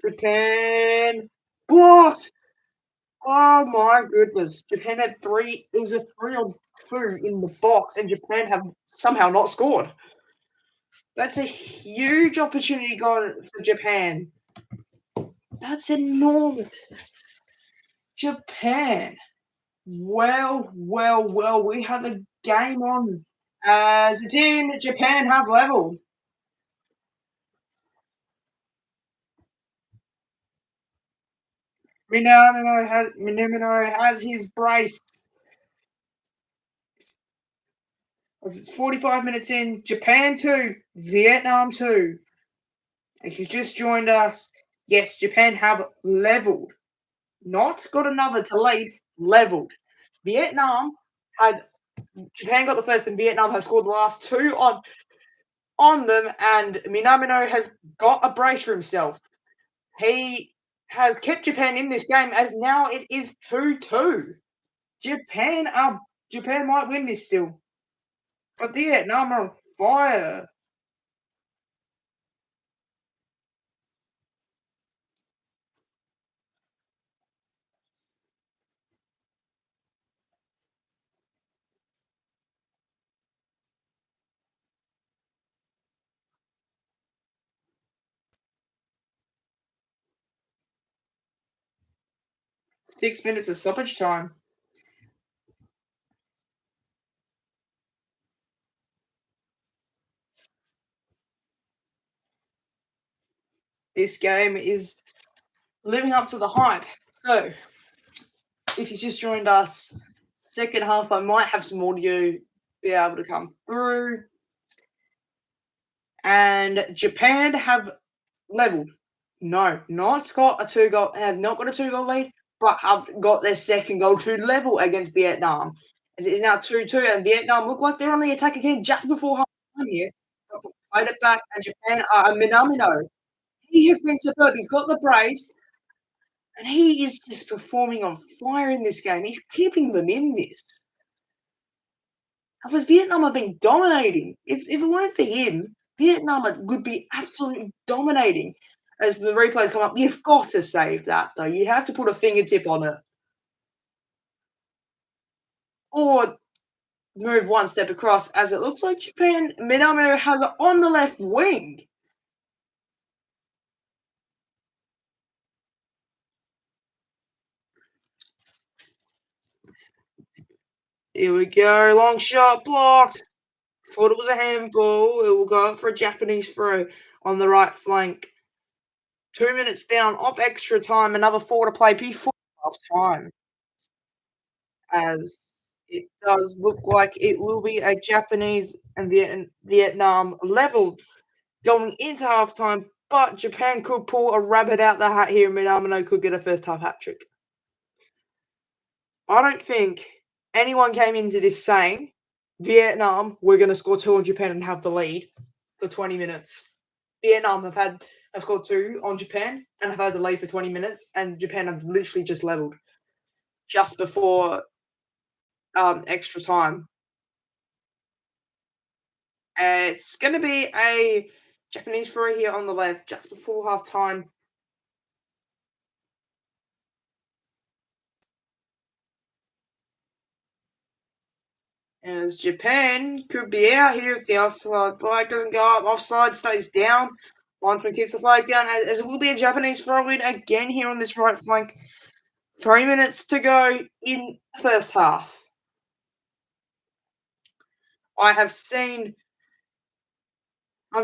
Japan blocked. Oh my goodness. Japan had three. It was a 3-on-2 in the box, and Japan have somehow not scored. That's a huge opportunity gone for Japan. That's enormous. Japan. Well, well, well. We have a game on. As a team, Japan have leveled. Minamino has his brace. It's 45 minutes in. Japan 2, Vietnam 2. If you've just joined us, yes, Japan have leveled. Not got another to lead, leveled. Vietnam had Japan got the first, and Vietnam have scored the last two on them, and Minamino has got a brace for himself. He has kept Japan in this game as now it is 2-2. Japan might win this still. But Vietnam are on fire. 6 minutes of stoppage time. This game is living up to the hype. So, if you just joined us, second half, I might have some audio be able to come through. And Japan have leveled. No, not got a have not got a 2-goal lead, but have got their second goal to level against Vietnam. As it is now 2-2, and Vietnam look like they're on the attack again just before half time here. But played it back, and Japan are Minamino. He has been superb. He's got the brace, and he is just performing on fire in this game. He's keeping them in this. Because Vietnam have been dominating. If it weren't for him, Vietnam would be absolutely dominating. As the replays come up, you've got to save that, though. You have to put a fingertip on it. Or move one step across, as it looks like Japan, Minamino has it on the left wing. Here we go. Long shot blocked. Thought it was a handball. It will go up for a Japanese throw on the right flank. 2 minutes down, off extra time. Another 4 to play before half time. As it does look like it will be a Japanese and Vietnam leveled going into halftime, but Japan could pull a rabbit out the hat here, and Minamino could get a first half hat trick. I don't think anyone came into this saying Vietnam, we're going to score 2 on Japan and have the lead for 20 minutes. Vietnam have scored 2 on Japan and have had the lead for 20 minutes, and Japan have literally just leveled just before extra time. It's going to be a Japanese throw here on the left just before half time. As Japan could be out here if the offside flag doesn't go up. Offside stays down. Linesman keeps the flag down, as it will be a Japanese throw in again here on this right flank. 3 minutes to go in the first half. I've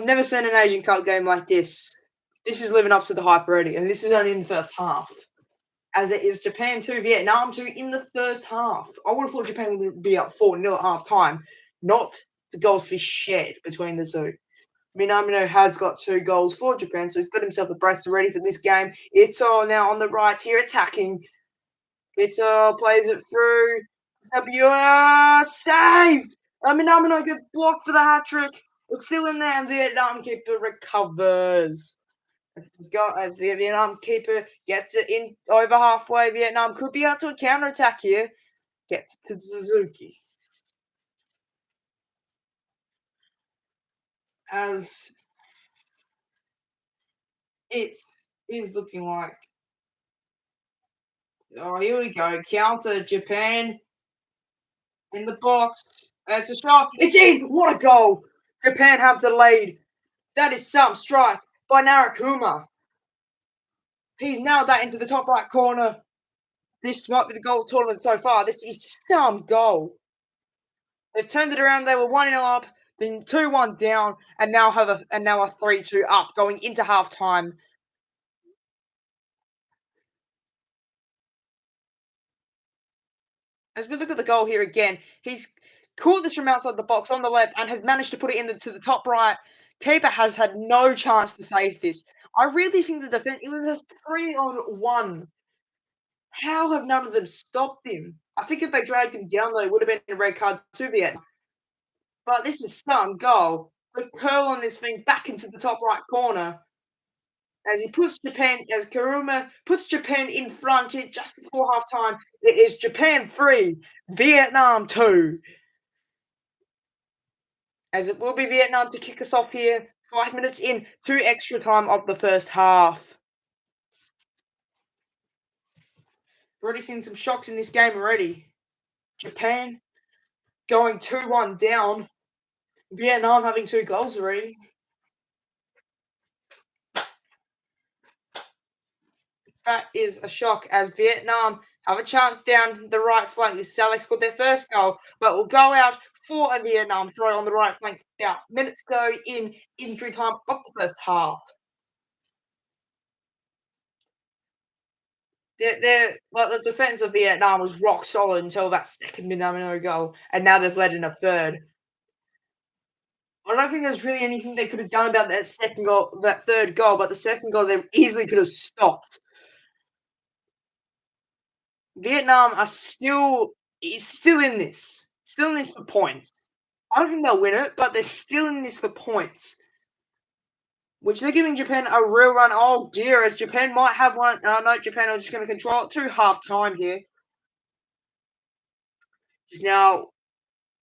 never seen an Asian Cup game like this. This is living up to the hype already, and this is only in the first half. As it is Japan 2, Vietnam 2 in the first half. I would have thought Japan would be up 4-0 at half time, not the goals to be shared between the two. Minamino has got 2 goals for Japan, so he's got himself a brace ready for this game. Ito now on the right here attacking. Ito plays it through. Saved! Minamino gets blocked for the hat trick. It's still in there, and Vietnam keeper recovers. As the Vietnam keeper gets it in over halfway, Vietnam could be out to a counter attack here. Gets to Suzuki. As it is looking like. Oh, here we go. Counter Japan in the box. It's a shot. It's in. What a goal. Japan have the lead. That is some strike by Narakuma. He's nailed that into the top right corner. This might be the goal tournament so far. This is some goal. They've turned it around. They were 1-0 up, then 2-1 down, and now a 3-2 up going into half time. As we look at the goal here again, he's caught this from outside the box on the left and has managed to put it into the top right. Keeper has had no chance to save this. I really think the defense, it was a 3-on-1. How have none of them stopped him? I think if they dragged him down, though, it would have been a red card to Vietnam. But this is some goal. The curl on this thing back into the top right corner. As Kuruma puts Japan in front here just before half time. It is Japan 3, Vietnam 2. As it will be Vietnam to kick us off here, 5 minutes in to extra time of the first half. We've already seen some shocks in this game already. Japan going 2-1 down. Vietnam having 2 goals already. That is a shock, as Vietnam have a chance down the right flank. This is how they scored their first goal, but will go out for a Vietnam throw on the right flank. Now, minutes go in injury time of the first half. Like the defense of Vietnam was rock solid until that second Minamino goal, and now they've led in a third. I don't think there's really anything they could have done about that second goal, that third goal, but the second goal they easily could have stopped. Vietnam are still is still in this for points. I don't think they'll win it, but they're still in this for points, which they're giving Japan a real run. Oh dear, as Japan might have one. No, Japan are just going to control it to half time here. Just now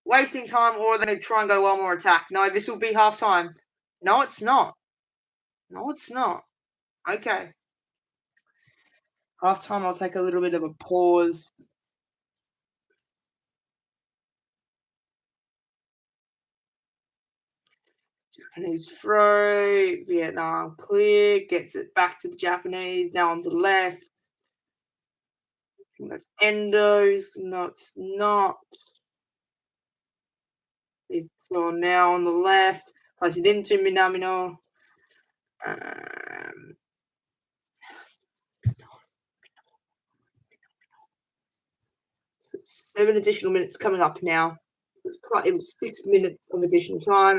wasting time, or they're going to try and go one more attack. No, this will be half time. No, it's not. No, it's not. Okay. Half time, I'll take a little bit of a pause. Japanese throw. Vietnam clear. Gets it back to the Japanese. Now on the left. That's Endos. No, it's not. It's on now on the left. Place it into Minamino. Um, 7 additional minutes coming up now. It was 6 minutes of additional time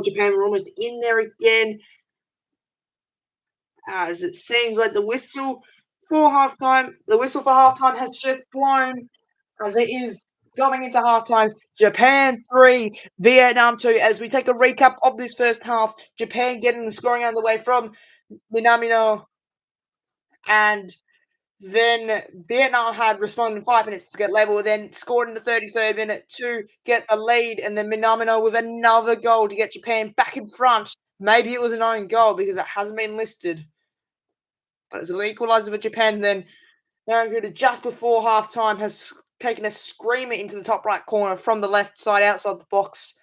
Japan were almost in there again. As it seems like the whistle for halftime has just blown as it is going into halftime. Japan 3, Vietnam 2. As we take a recap of this first half, Japan getting the scoring underway from Minamino, and then Vietnam had responded in 5 minutes to get level, then scored in the 33rd minute to get a lead, and then Minamino with another goal to get Japan back in front. Maybe it was an own goal because it hasn't been listed. But it's an equaliser for Japan. Then Naruguda just before halftime has taken a screamer into the top right corner from the left side outside the box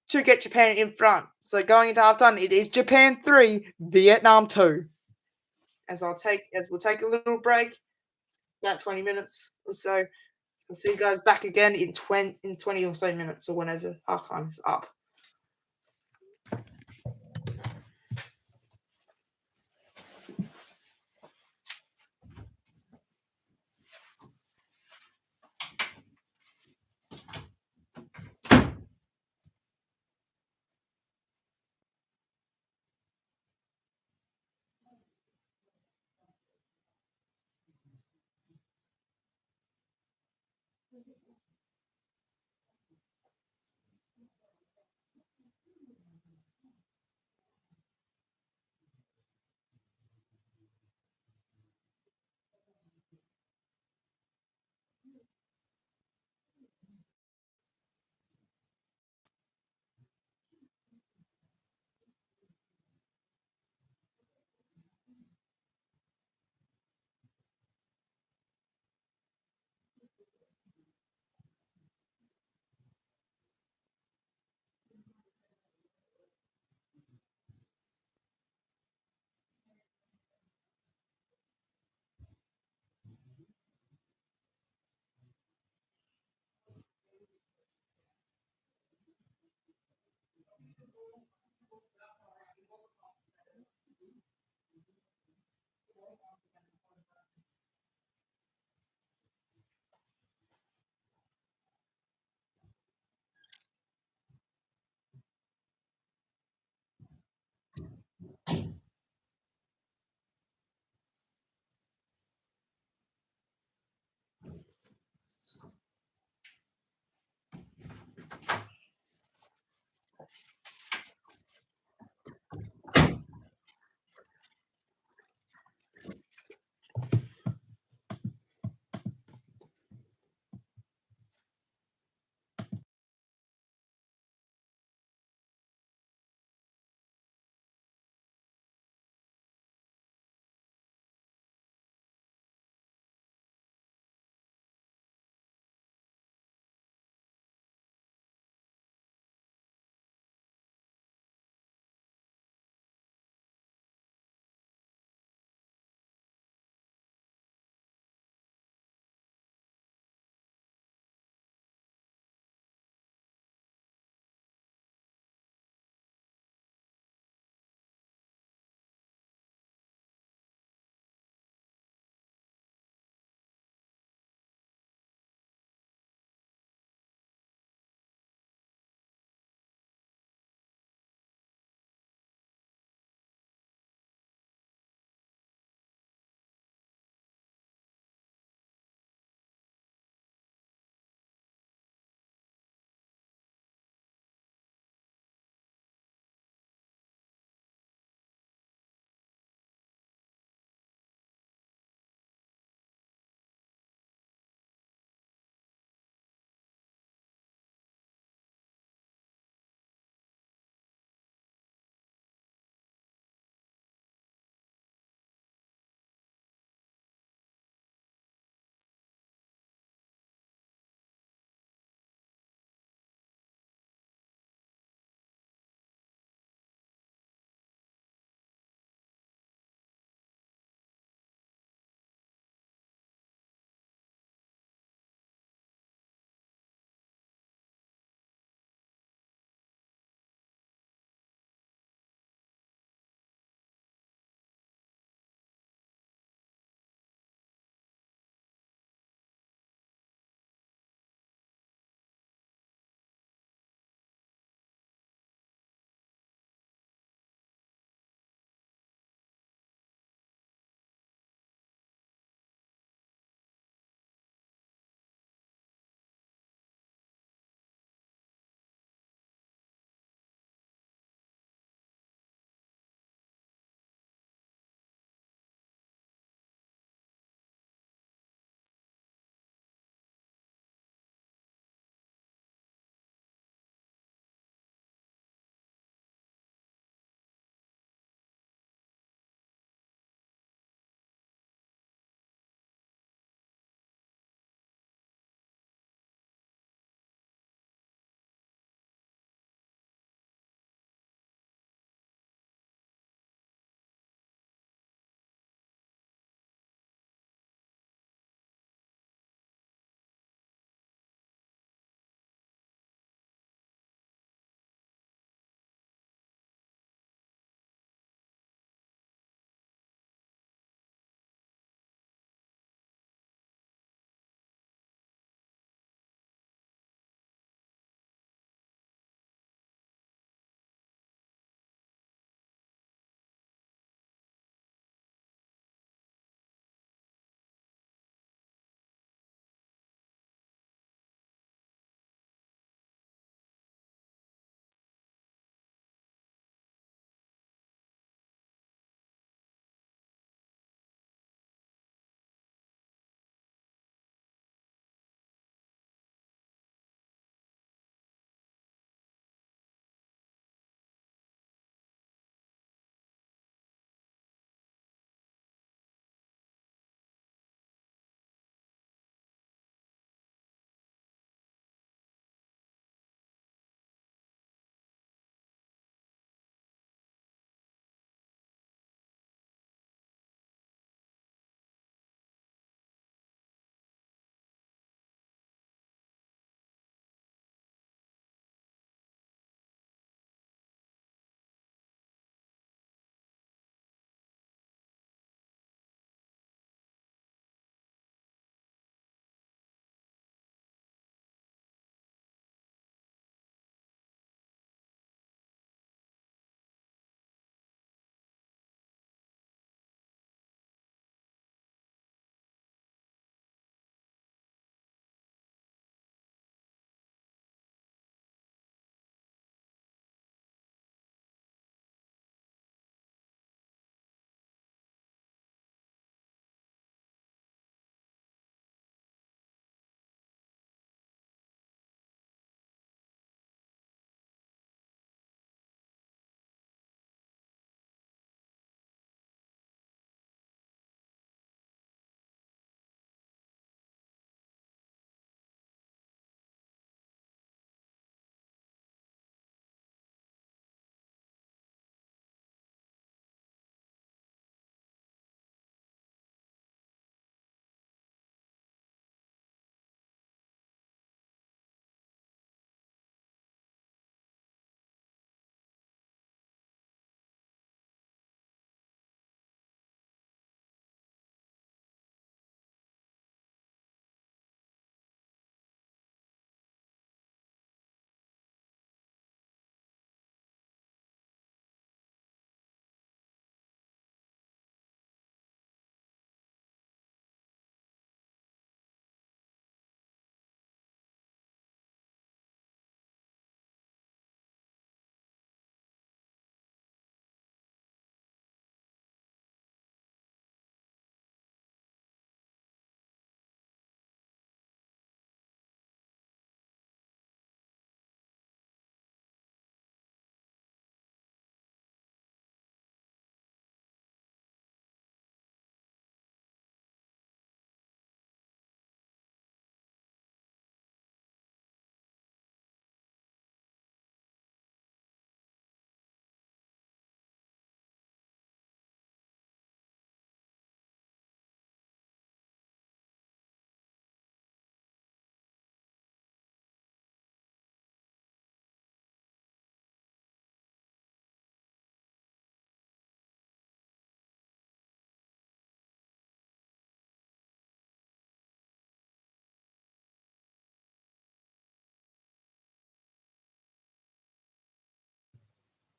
to get Japan in front. So going into halftime, it is Japan 3, Vietnam 2. As we'll take a little break, about 20 minutes or so. I'll see you guys back again in 20 or so minutes or whenever halftime is up.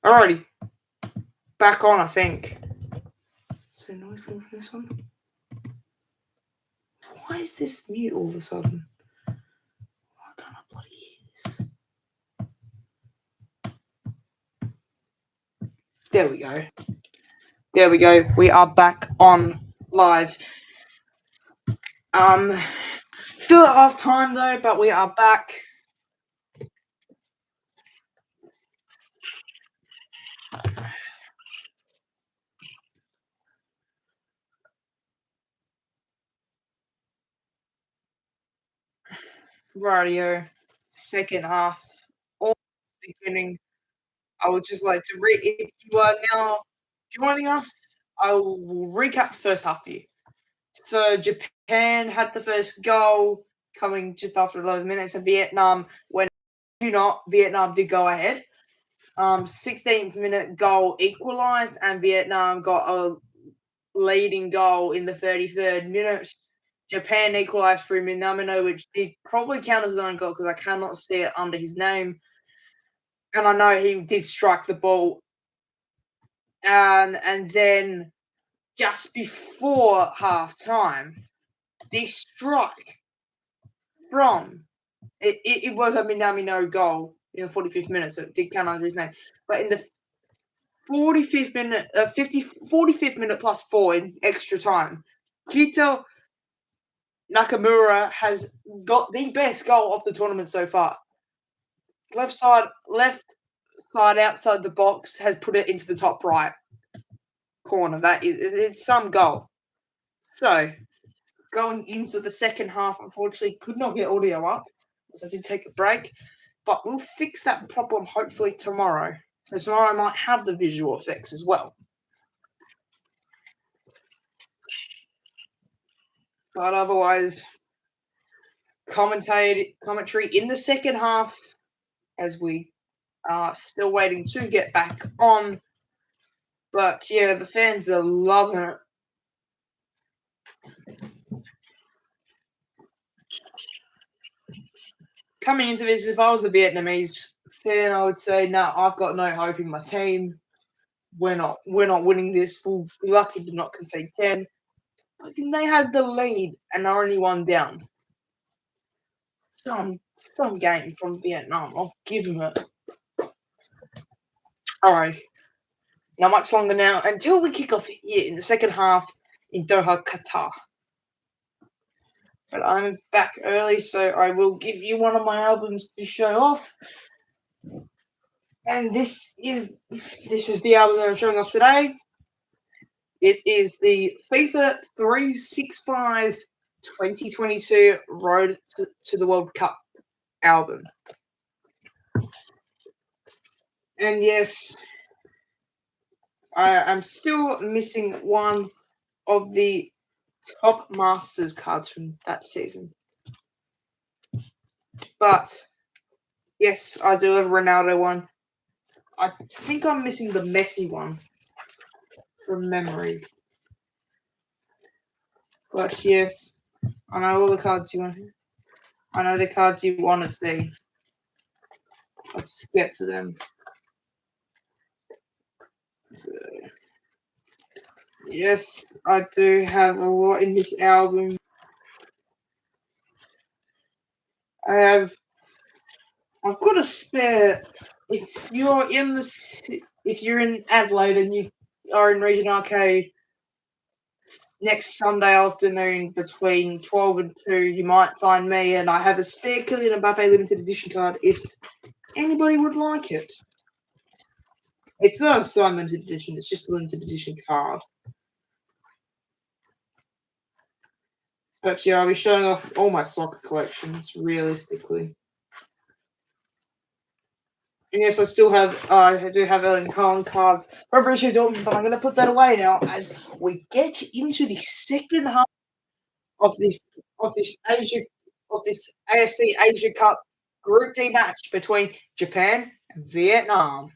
Alrighty. Back on, I think. Is there noise coming from this one? Why is this mute all of a sudden? Why can't I bloody hear this? There we go. There we go. We are back on live. Still at half time though, but we are back. Radio, second half, all beginning. I would just like to if you are now joining us, I will recap the first half for you. So Japan had the first goal coming just after 11 minutes, and Vietnam went 2-0. Vietnam did go ahead. 16th minute goal equalised, and Vietnam got a leading goal in the 33rd minute. Japan equalised through Minamino, which did probably count as an own goal because I cannot see it under his name. And I know he did strike the ball. And then just before half time, the strike from it was a Minamino goal in the 45th minute, so it did count under his name. But in the 45th minute, 45th minute plus 4 in extra time, Kito Nakamura has got the best goal of the tournament so far. Left side outside the box, has put it into the top right corner. It's some goal. So going into the second half, unfortunately, could not get audio up because I did take a break. But we'll fix that problem hopefully tomorrow. So tomorrow I might have the visual effects as well. But otherwise, commentary in the second half as we are still waiting to get back on. But yeah, the fans are loving it. Coming into this, if I was a Vietnamese fan, I would say, no, I've got no hope in my team. We're not winning this. We'll be lucky to not concede 10. But they had the lead and are only one down. Some game from Vietnam. I'll give them it. All right. Not much longer now until we kick off here in the second half in Doha, Qatar. But I'm back early, so I will give you one of my albums to show off. And this is the album that I'm showing off today. It is the FIFA 365 2022 Road to the World Cup album. And yes, I am still missing one of the top Masters cards from that season. But yes, I do have a Ronaldo one. I think I'm missing the Messi one from memory. But yes, I know all the cards you want. I know the cards you want to see. I'll just get to them. So, yes, I do have a lot in this album. I've got a spare. If you're in Adelaide and you are in Region Arcade next Sunday afternoon between 12 and 2, you might find me, and I have a spare Kylian Mbappe limited edition card if anybody would like it. It's not a signed limited edition, it's just a limited edition card. But yeah, I'll be showing off all my soccer collections, realistically. And yes, I do have Erling Haaland cards from Borussia Dortmund, but I'm going to put that away now as we get into the second half of this AFC Asia Cup Group D match between Japan and Vietnam.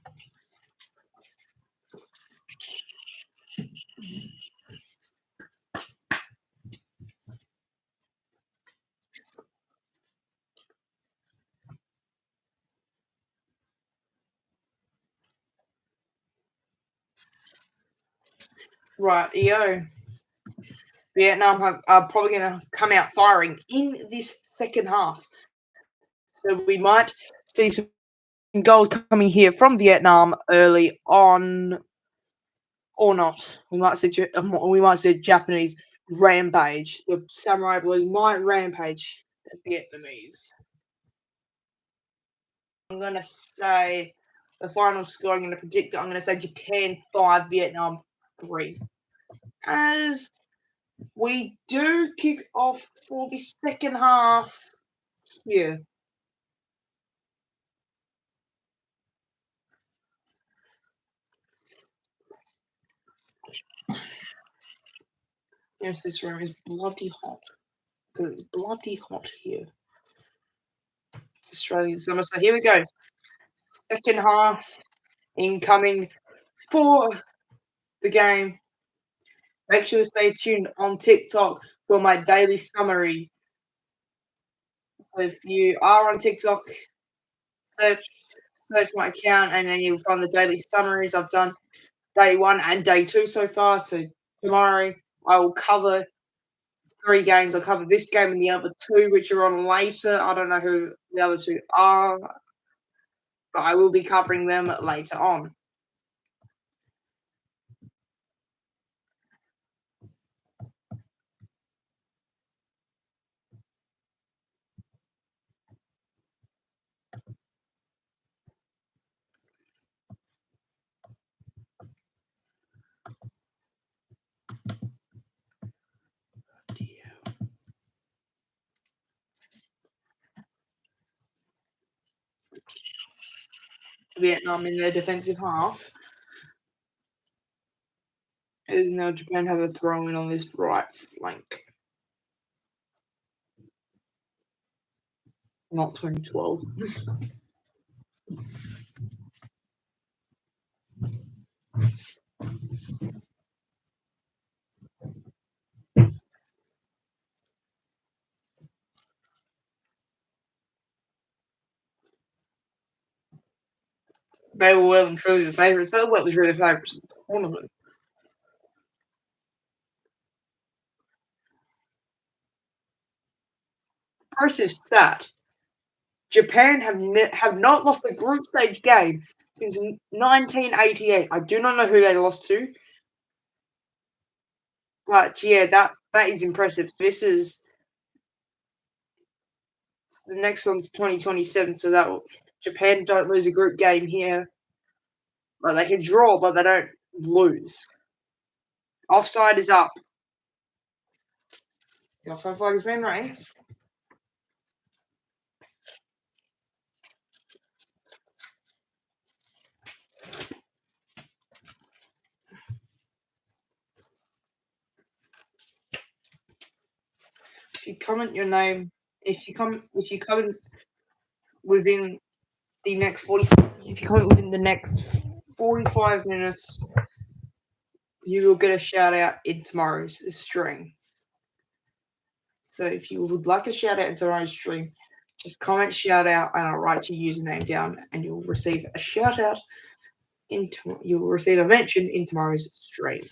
Rightio. Vietnam are probably going to come out firing in this second half. So we might see some goals coming here from Vietnam early on, or not. We might see Japanese rampage. The Samurai Blues might rampage the Vietnamese. I'm going to say the final score. I'm going to predict it. I'm going to say Japan 5, Vietnam 3. As we do kick off for the second half here. Yes, this room is bloody hot. Because it's bloody hot here. It's Australian summer. So here we go. Second half incoming for the game. Make sure to stay tuned on TikTok for my daily summary. So if you are on TikTok, search my account and then you'll find the daily summaries. I've done day 1 and day 2 so far. So tomorrow I will cover 3 games. I'll cover this game and the other 2, which are on later. I don't know who the other 2 are, but I will be covering them later on. Vietnam in their defensive half. As now Japan have a throw in on this right flank. Not 2012. They were well and truly the favourites. They were well and truly the favourites of the tournament. Impressive stat. Japan have not lost a group stage game since 1988. I do not know who they lost to, but yeah, that is impressive. This is the next one's 2027, so that Japan don't lose a group game here. But they can draw, but they don't lose. Offside is up. The offside flag has been raised. If you comment your name, if you comment within the next 45 minutes, you will get a shout out in tomorrow's stream. So if you would like a shout out in tomorrow's stream, just comment shout out and I'll write your username down and you'll receive a shout out you will receive a mention in tomorrow's stream.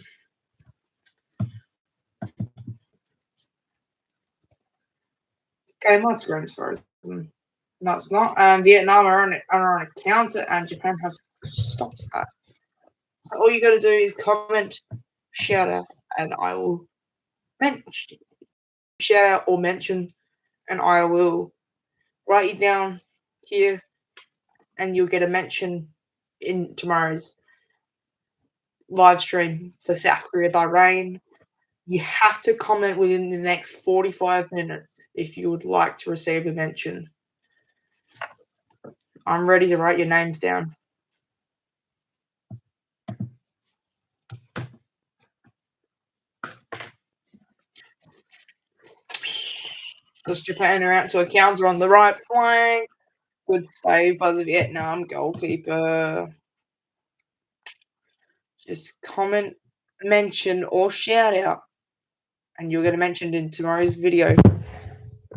Okay, my screen is frozen. No, it's not. Vietnam are on a counter and Japan have stopped that. So all you got to do is comment shout out and I will mention shout out or mention and I will write you down here and you'll get a mention in tomorrow's live stream for South Korea Bahrain. You have to comment within the next 45 minutes if you would like to receive a mention. I'm ready to write your names down. Because Japan are out to a counter on the right flank. Good save by the Vietnam goalkeeper. Just comment, mention, or shout out, and you'll get a mention in tomorrow's video.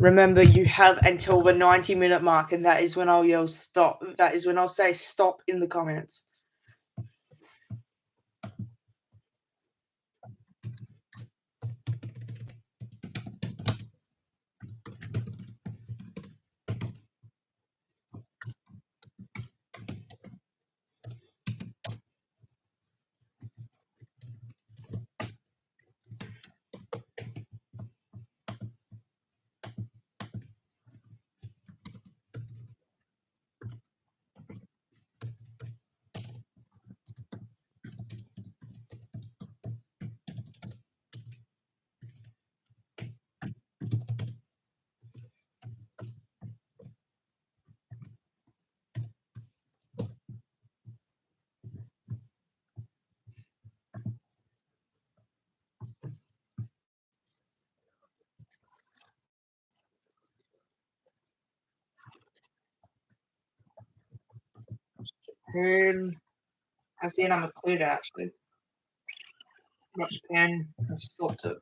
Remember, you have until the 90-minute mark, and that is when I'll yell stop. That is when I'll say stop in the comments. Japan has Vietnam cleared actually. But Japan has stopped it.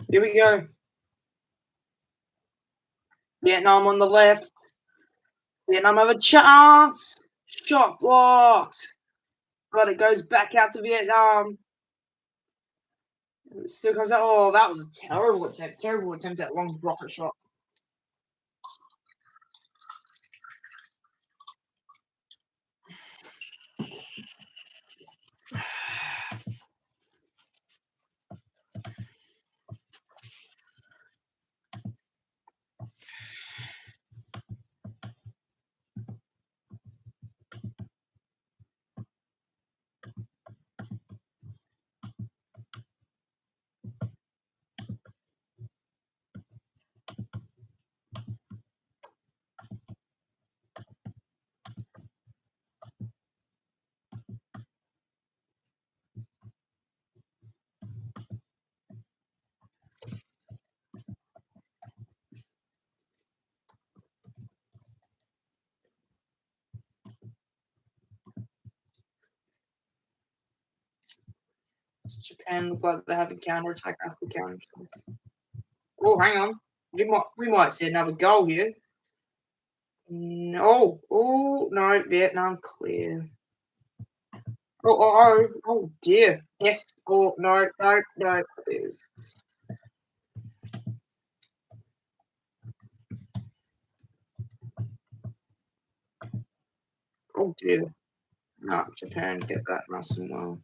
Here we go. Vietnam on the left. Vietnam have a chance. Shot blocked. But it goes back out to Vietnam. It still comes out. Oh, that was a terrible attempt. Terrible attempt at long rocket shot. Japan look like they have a counterattack after counter. Oh, hang on. We might see another goal here. No. Oh, no. Vietnam clear. Oh dear. Yes. Oh, no. Please. Oh dear. No, Japan get that nice and well.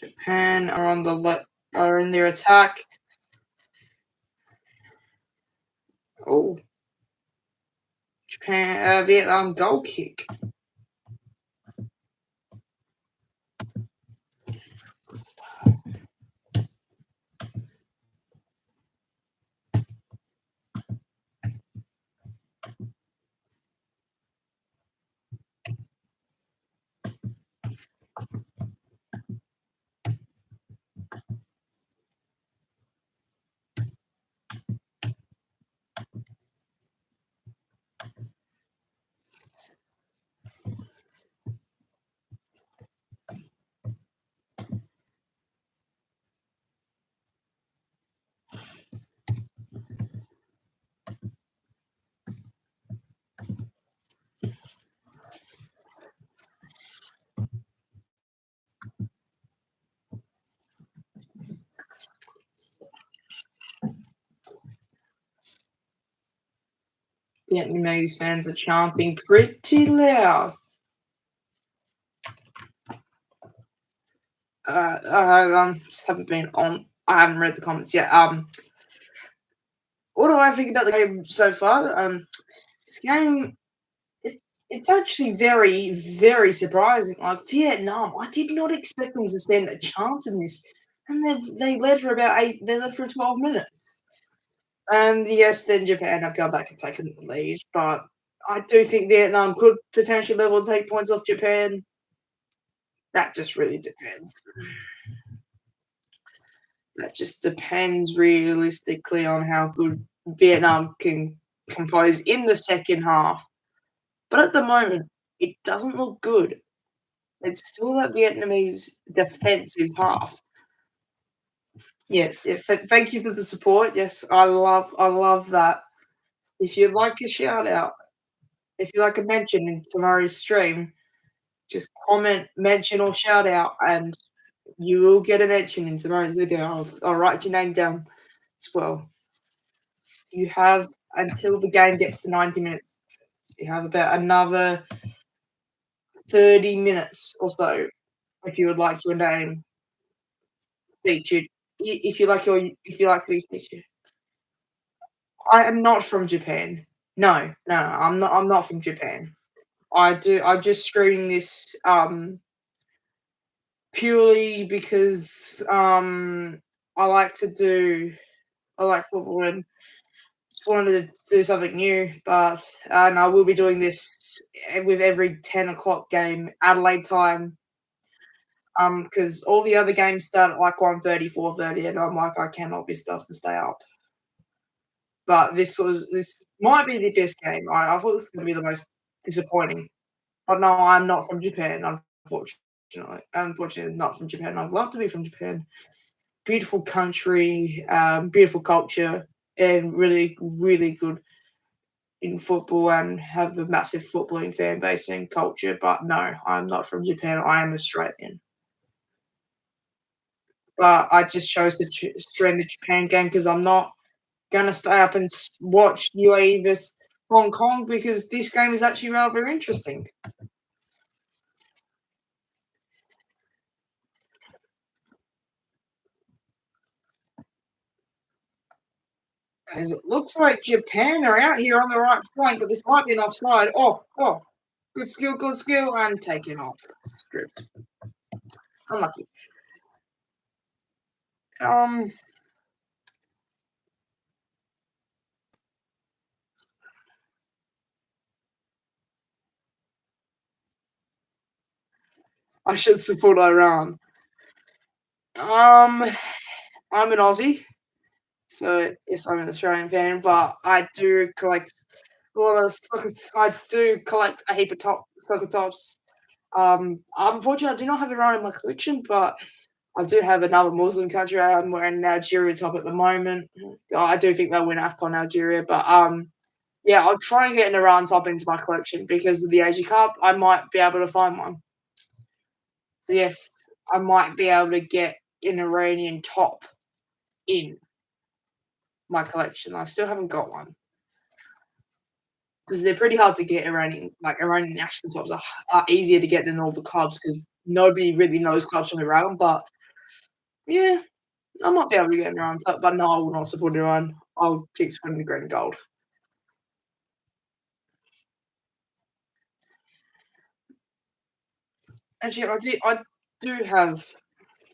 Japan are on the are in their attack. Oh, Japan, Vietnam goal kick. Vietnamese fans are chanting pretty loud. Just haven't been on. I haven't read the comments yet. What do I think about the game so far? This game, it's actually very, very surprising. Like Vietnam, I did not expect them to stand a chance in this, and they led for about eight. They led for 12 minutes, and yes, then Japan have gone back and taken the lead. But I do think Vietnam could potentially level and take points off Japan. That just really depends. That just depends realistically on how good Vietnam can compose in the second half. But at the moment, it doesn't look good. It's still that Vietnamese defensive half. Yes, thank you for the support. Yes, I love that. If you'd like a shout out, if you'd like a mention in tomorrow's stream, just comment, mention, or shout out, and you will get a mention in tomorrow's video. I'll write your name down as well. You have until the game gets to 90 minutes. So you have about another 30 minutes or so if you would like your name featured. If you like to be featured. I am not from Japan. No, no, I'm not from Japan. I'm just screening this purely because I like to do I like football and just wanted to do something new, but and I will be doing this with every 10 o'clock game, Adelaide time. Because all the other games start at like 1:30, 4:30, and I'm like, I cannot be stuffed to stay up. But this might be the best game. I thought this was gonna be the most disappointing. But no, I'm not from Japan, unfortunately. Unfortunately, not from Japan. I'd love to be from Japan. Beautiful country, beautiful culture, and really, really good in football and have a massive footballing fan base and culture. But no, I'm not from Japan. I am Australian. But I just chose to stream the Japan game because I'm not gonna stay up and watch UAE vs Hong Kong because this game is actually rather interesting. As it looks like Japan are out here on the right flank, but this might be an offside. Oh, good skill, and taken off script. Unlucky. I should support Iran. I'm an Aussie, so yes, I'm an Australian fan, but I do collect a lot of soccer. I do collect a heap of soccer tops. Unfortunately, I do not have Iran in my collection, but I do have another Muslim country. I'm wearing Nigeria top at the moment. I do think they'll win AFCON Nigeria, but yeah, I'll try and get an Iran top into my collection because of the Asia Cup. I might be able to find one. So yes, I might be able to get an Iranian top in my collection. I still haven't got one because they're pretty hard to get. Iranian national tops are easier to get than all the clubs because nobody really knows clubs from Iran. But Yeah, I might be able to get Iran, but no, I will not support Iran. I'll keep supporting the green and gold. Actually, I do have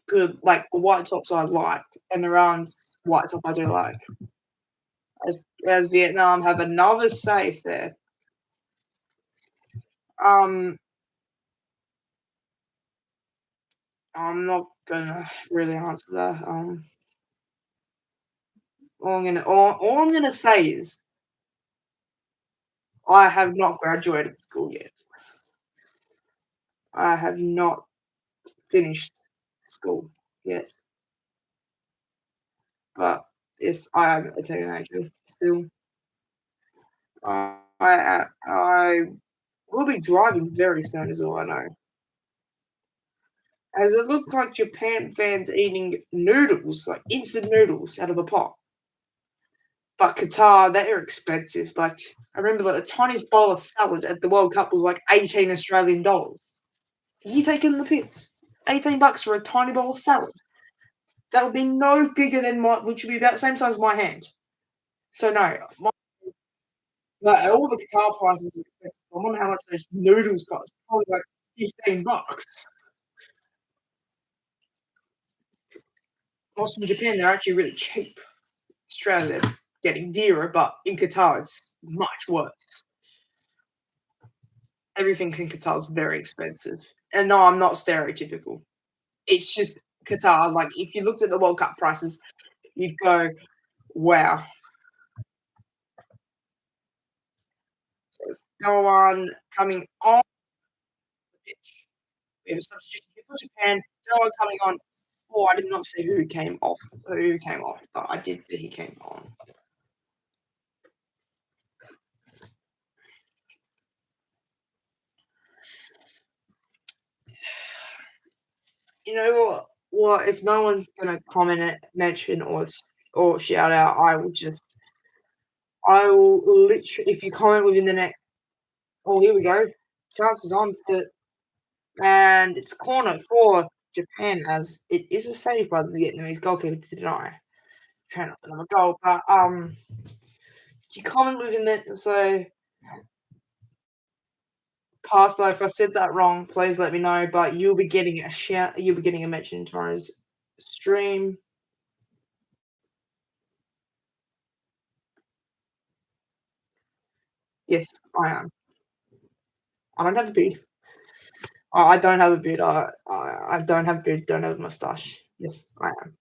good like the white tops I like, and Iran's white top I do like. As Vietnam have another safe there. Um, I'm not gonna really answer that. All I'm gonna say is I have not graduated school yet. I have not finished school yet, but yes, I am a teenager still. I will be driving very soon, is all I know. As it looks like Japan fans eating noodles, like instant noodles out of a pot. But Qatar, they're expensive. Like I remember the tiniest bowl of salad at the World Cup was like 18 Australian dollars. Are you taking the piss? 18 bucks for a tiny bowl of salad. That would be no bigger than my, which would be about the same size as my hand. So no, like all the Qatar prices are expensive. I wonder how much those noodles cost. Probably like 15 bucks. Whilst in Japan, they're actually really cheap. Australia, they're getting dearer, but in Qatar, it's much worse. Everything in Qatar is very expensive. And no, I'm not stereotypical. It's just Qatar. Like, if you looked at the World Cup prices, you'd go, wow. So let's go on coming on the pitch. We have a substitution here for Japan. Doa coming on. Oh, I did not see who came off. Who came off, but I did see he came on. You know what? What if no one's gonna comment, mention, or shout out? I will literally. If you comment within the next. Oh, here we go. Chances on for and it's corner for Japan as it is a save by the Vietnamese goalkeeper to deny. Japan up another goal, but if you comment within that, so Parcel, if I said that wrong, please let me know. But you'll be getting a shout. You'll be getting a mention in tomorrow's stream. Yes, I am. I don't have a beard. I don't have a beard. I don't have a beard. Don't have a mustache. Yes, I am.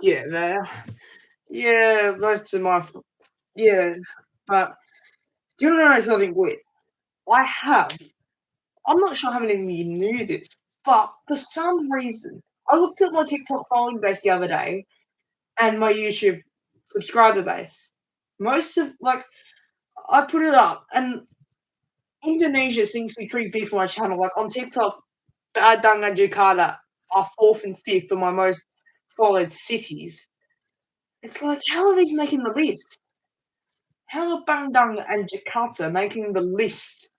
Yeah, yeah. Most of my yeah, but do you know something weird? I have. I'm not sure how many of you knew this, but for some reason, I looked at my TikTok following base the other day and my YouTube subscriber base. Most of like I put it up, and Indonesia seems to be pretty big for my channel. Like on TikTok, Padang and Jakarta are fourth and fifth for my most followed cities. It's like, how are these making the list? How are Bandung and Jakarta making the list?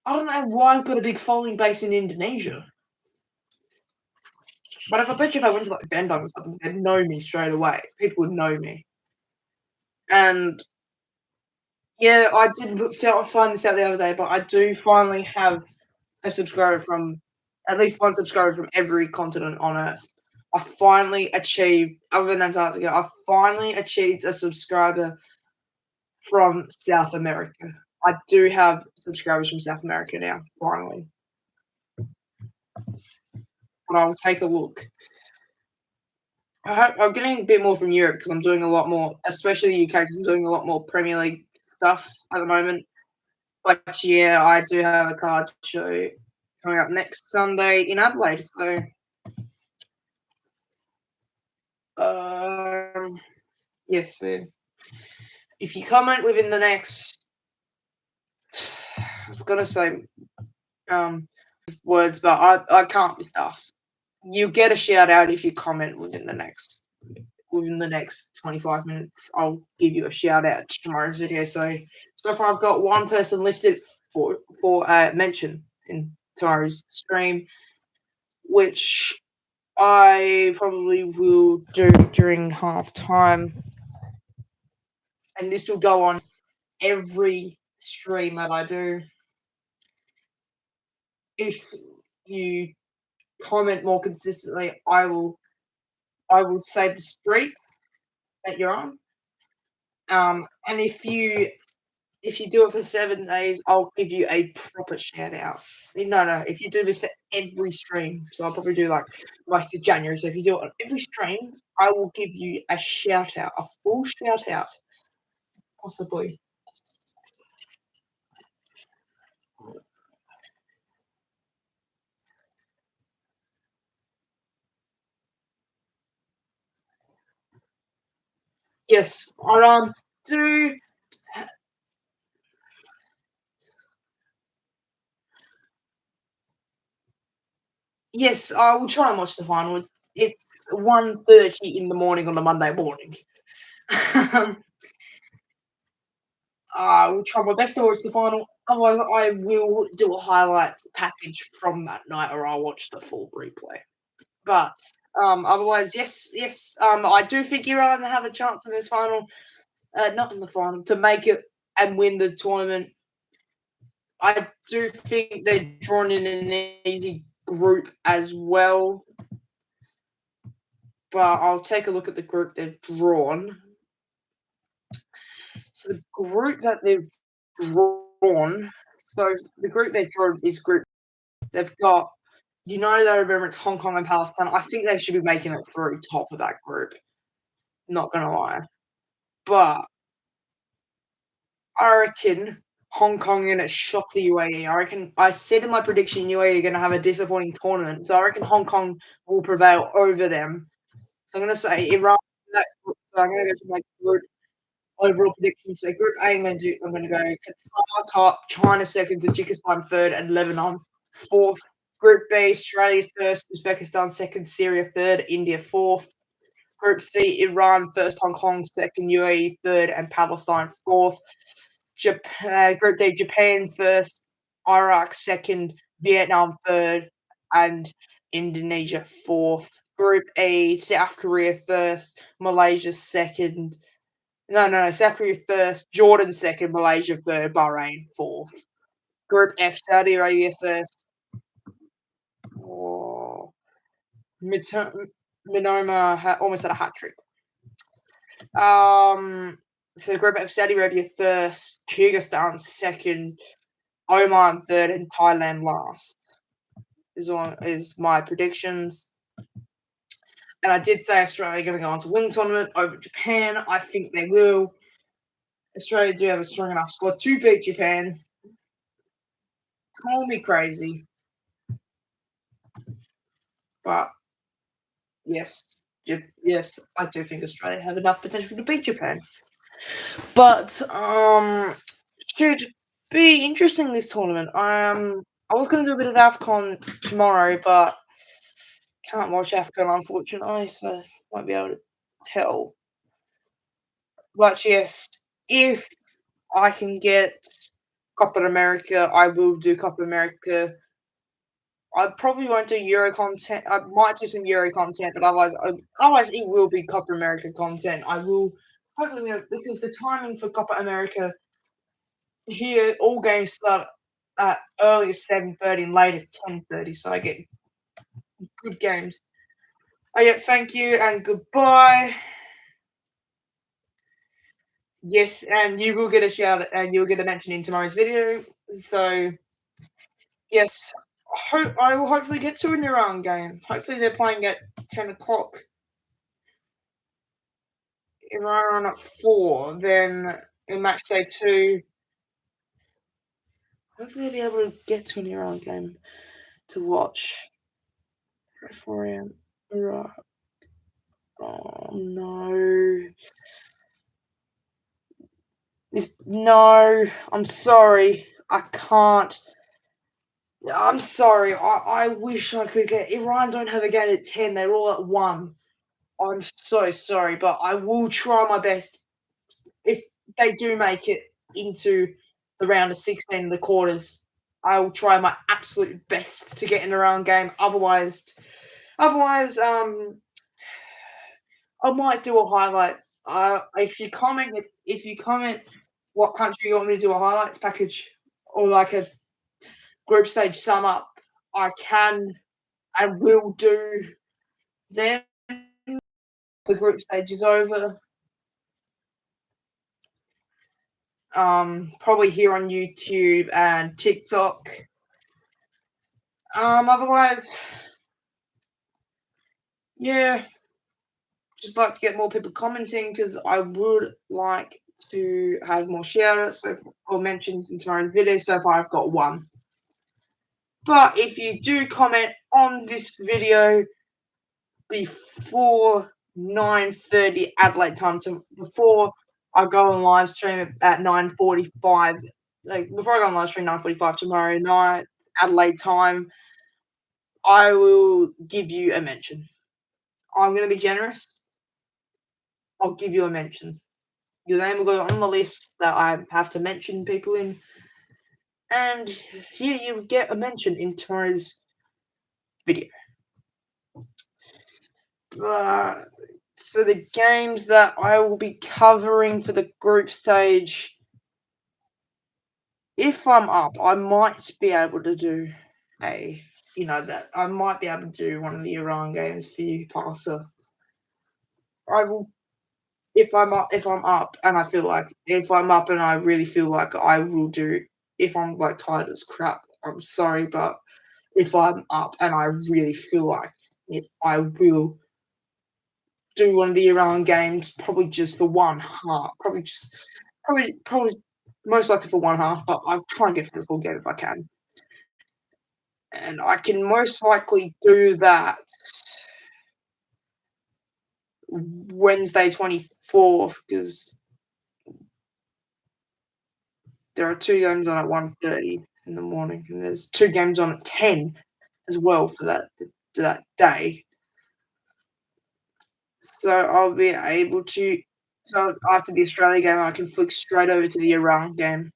I don't know why I've got a big following base in Indonesia. But if I bet you if I went to like Bandung or something, they'd know me straight away. People would know me. And yeah, I did find this out the other day, but I do finally have a subscriber from at least one subscriber from every continent on Earth. I finally achieved, other than Antarctica, I finally achieved a subscriber from South America. I do have subscribers from South America now, finally. But I'll take a look. I'm getting a bit more from Europe because I'm doing a lot more, especially the UK, because I'm doing a lot more Premier League stuff at the moment. But yeah, I do have a card show coming up next Sunday in Adelaide. So, yes, if you comment within the next, I was gonna say words, but I can't be stuffed. You get a shout out if you comment within the next 25 minutes. I'll give you a shout out to tomorrow's video. So far I've got one person listed for mention in tomorrow's stream, which I probably will do during halftime, and this will go on every stream that I do. If you comment more consistently, I will say the streak that you're on. And if you do it for 7 days, I'll give you a proper shout out. No, if you do this for every stream, so I'll probably do like most of January. So if you do it on every stream, I will give you a shout out, a full shout out, possibly. Yes, I do. Yes, I will try and watch the final. It's 1:30 in the morning on a Monday morning. I will try my best to watch the final. Otherwise, I will do a highlights package from that night, or I'll watch the full replay. But otherwise, yes. I do think Iran have a chance in this final. Not in the final to make it and win the tournament. I do think they're drawn in an easy group as well. But I'll take a look at the group they've drawn. So the group that they've drawn. So the group they've drawn is group. They've got United Arab Emirates, Hong Kong, and Palestine. I think they should be making it through top of that group. Not gonna lie, but I reckon Hong Kong are gonna shock the UAE. I reckon I said in my prediction UAE are gonna have a disappointing tournament, so I reckon Hong Kong will prevail over them. So I'm gonna say Iran. That group, so I'm gonna go to my group overall prediction. So group A, I'm gonna go Qatar top, China second, Tajikistan third, and Lebanon fourth. Group B, Australia first, Uzbekistan second, Syria third, India fourth. Group C, Iran first, Hong Kong second, UAE third, and Palestine fourth. Group D, Japan first, Iraq second, Vietnam third, and Indonesia fourth. Group E, South Korea first, Malaysia second. No, South Korea first, Jordan second, Malaysia third, Bahrain fourth. Group F, Saudi Arabia first. Oh, Minoma almost had a hat trick. So Group F, Saudi Arabia first, Kyrgyzstan second, Oman third, and Thailand last. Is my predictions. And I did say Australia are going to go on to win the tournament over Japan. I think they will. Australia do have a strong enough squad to beat Japan. Call me crazy, but yes, I do think Australia have enough potential to beat Japan. But should be interesting this tournament. I was going to do a bit of AFCON tomorrow, but can't watch AFCON unfortunately, so won't be able to tell. But yes, if I can get Copa America, I will do Copa America. I probably won't do Euro content. I might do some Euro content, but otherwise it will be Copa America content. I will hopefully because the timing for Copa America here, all games start at earliest 7:30 and latest 10:30, so I get good games. Oh yeah, thank you and goodbye. Yes, and you will get a shout and you'll get a mention in tomorrow's video. So yes, I will hopefully get to an Iran game. Hopefully they're playing at 10 o'clock. If Iran at 4, then in match day 2, hopefully I'll be able to get to an Iran game to watch. 4 a.m. Iraq. Oh no. No, I'm sorry. I can't. I'm sorry. I wish I could get. Iran don't have a game at 10. They're all at 1. I'm so sorry, but I will try my best. If they do make it into the round of 16, the quarters, I will try my absolute best to get in the round game. Otherwise, I might do a highlight. If you comment what country you want me to do a highlights package or like a group stage sum up, I can and will do them. The group stage is over. Probably here on YouTube and TikTok. Otherwise, yeah, just like to get more people commenting because I would like to have more shout-outs or mentions in tomorrow's video so far I've got one. But if you do comment on this video before 9:30 Adelaide time, before I go on live stream at 9:45, like before I go on live stream 9:45 tomorrow night Adelaide time, I will give you a mention. I'm going to be generous. I'll give you a mention. Your name will go on the list that I have to mention people in. And here you get a mention in tomorrow's video. So the games that I will be covering for the group stage, if I'm up, I might be able to do I might be able to do one of the Iran games for you, Passer. I will if I'm up and I feel like if I'm up and I really feel like I will do if I'm like tired as crap, I'm sorry, but if I'm up and I really feel like it, I will do one of the Iran games, probably just for one half. Probably most likely for one half, but I'll try and get for the full game if I can. And I can most likely do that Wednesday 24th because there are 2 games on at 1:30 in the morning, and there's 2 games on at 10 as well for that day. So I'll be able to. So after the Australia game, I can flick straight over to the Iran game,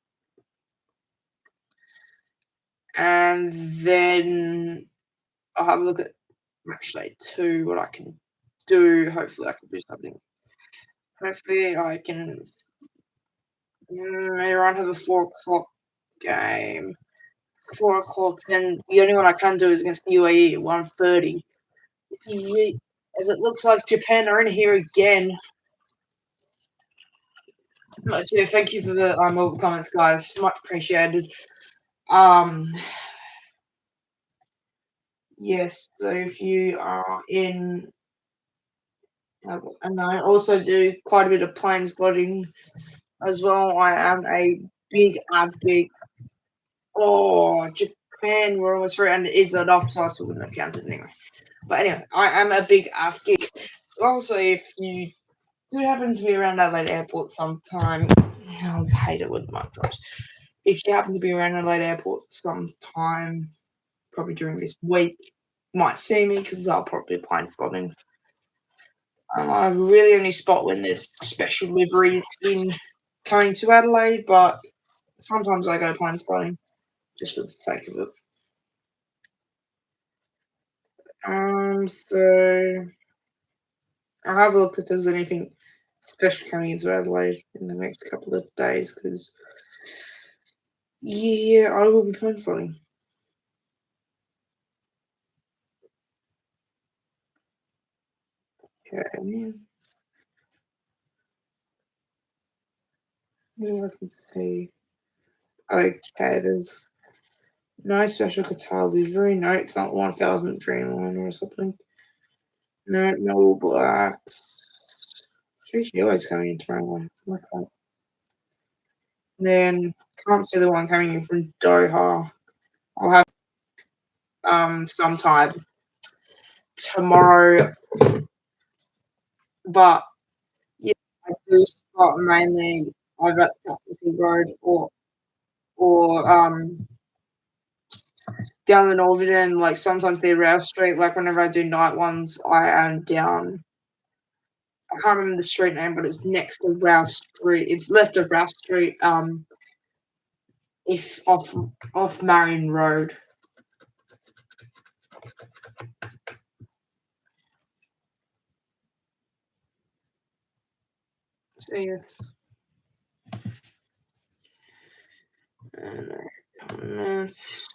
and then I'll have a look at match day 2. What I can do. Hopefully, I can do something. Hopefully, I can. Iran have a 4 o'clock game. 4 o'clock. Then the only one I can do is against the UAE at 1:30. As it looks like Japan are in here again. But yeah, thank you for the all the comments, guys. Much appreciated. Yes, so if you are in, and I also do quite a bit of plane spotting as well. I am a big geek. Oh, Japan, we're almost through, and it is an offside, so we wouldn't have counted anyway. But anyway, I am a big geek. Also, if you do happen to be around Adelaide Airport sometime, I would hate it with mic drops. If you happen to be around Adelaide Airport sometime, probably during this week, you might see me because I'll probably be plane spotting. I really only spot when there's special liveries in coming to Adelaide, but sometimes I go plane spotting just for the sake of it. So I'll have a look if there's anything special coming into Adelaide in the next couple of days because, yeah, I will be plane spotting. Okay. What I can see. Okay, there's no special Qatar livery. No, it's not 1000 Dreamliner or something. No, no All Blacks. She always coming in tomorrow. Okay. Then can't see the one coming in from Doha. I'll have sometime tomorrow. But yeah, I do spot mainly over at Tapsley Road or down the Northern end, like sometimes they're Rouse Street. Like whenever I do night ones, I am down. I can't remember the street name, but it's next to Rouse Street. It's left of Rouse Street. if off Marion Road. So yes. And comments.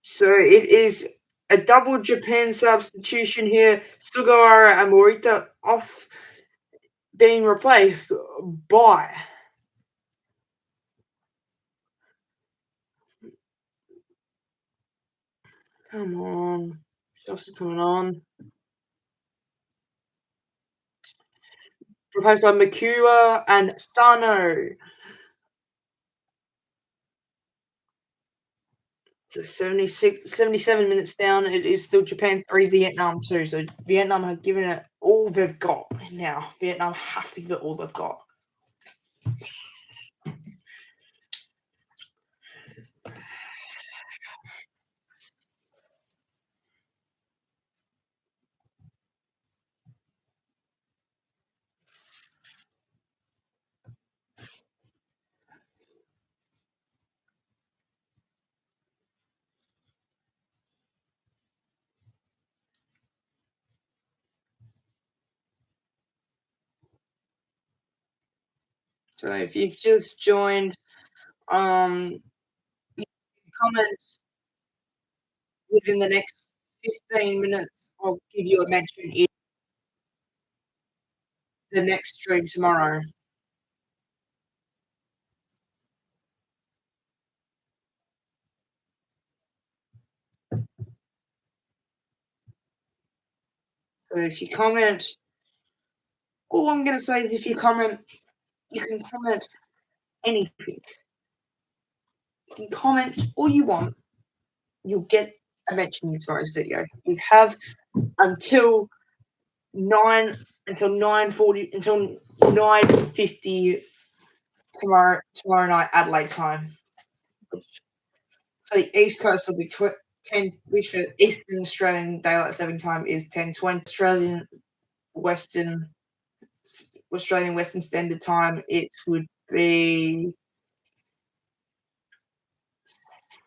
So it is a double Japan substitution here. Sugawara and Morita off being replaced by come on. What else is coming on? Replaced by Makura and Sano. So 77 minutes down. It is still Japan 3, Vietnam 2. So Vietnam have given it all they've got now. Vietnam have to give it all they've got. So if you've just joined, you can comment within the next 15 minutes. I'll give you a mention in the next stream tomorrow. So if you comment, all I'm going to say is if you comment, you can comment anything. You can comment all you want. You'll get a mention in tomorrow's video. You have until 9:40 until 9:50 tomorrow night Adelaide time. For the East Coast will be 10, which for Eastern Australian Daylight Saving Time is 10:20. Western Australian Western Standard Time, it would be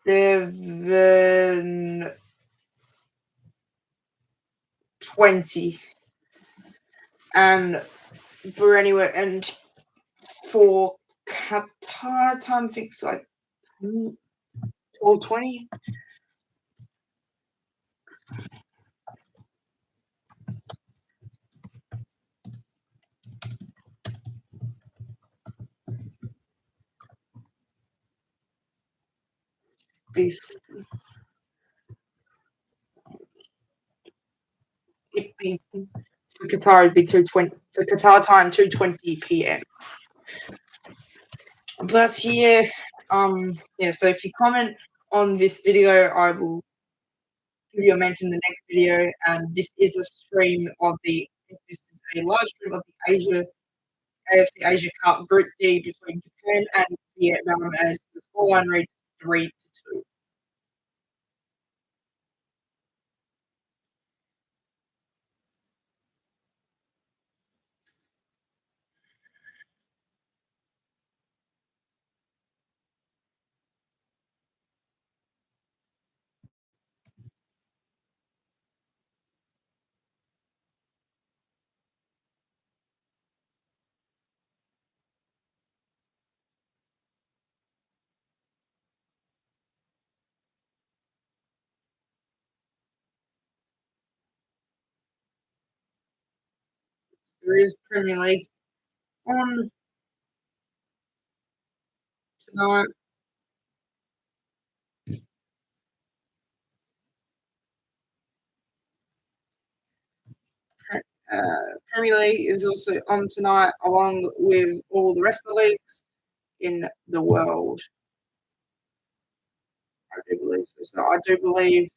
7:20. And for anywhere and for Qatar time, I think it's like 12:20. It'd be for Qatar, it'd be 2:20 for Qatar time, 2:20 p.m. But yeah. So if you comment on this video, I will give you a mention in the next video. And this is a stream of this is a live stream of the AFC Asia Cup Group D between Japan and Vietnam as the scoreline reads 3-2. There is Premier League on tonight. Premier League is also on tonight, along with all the rest of the leagues in the world. I do believe so. So I do believe.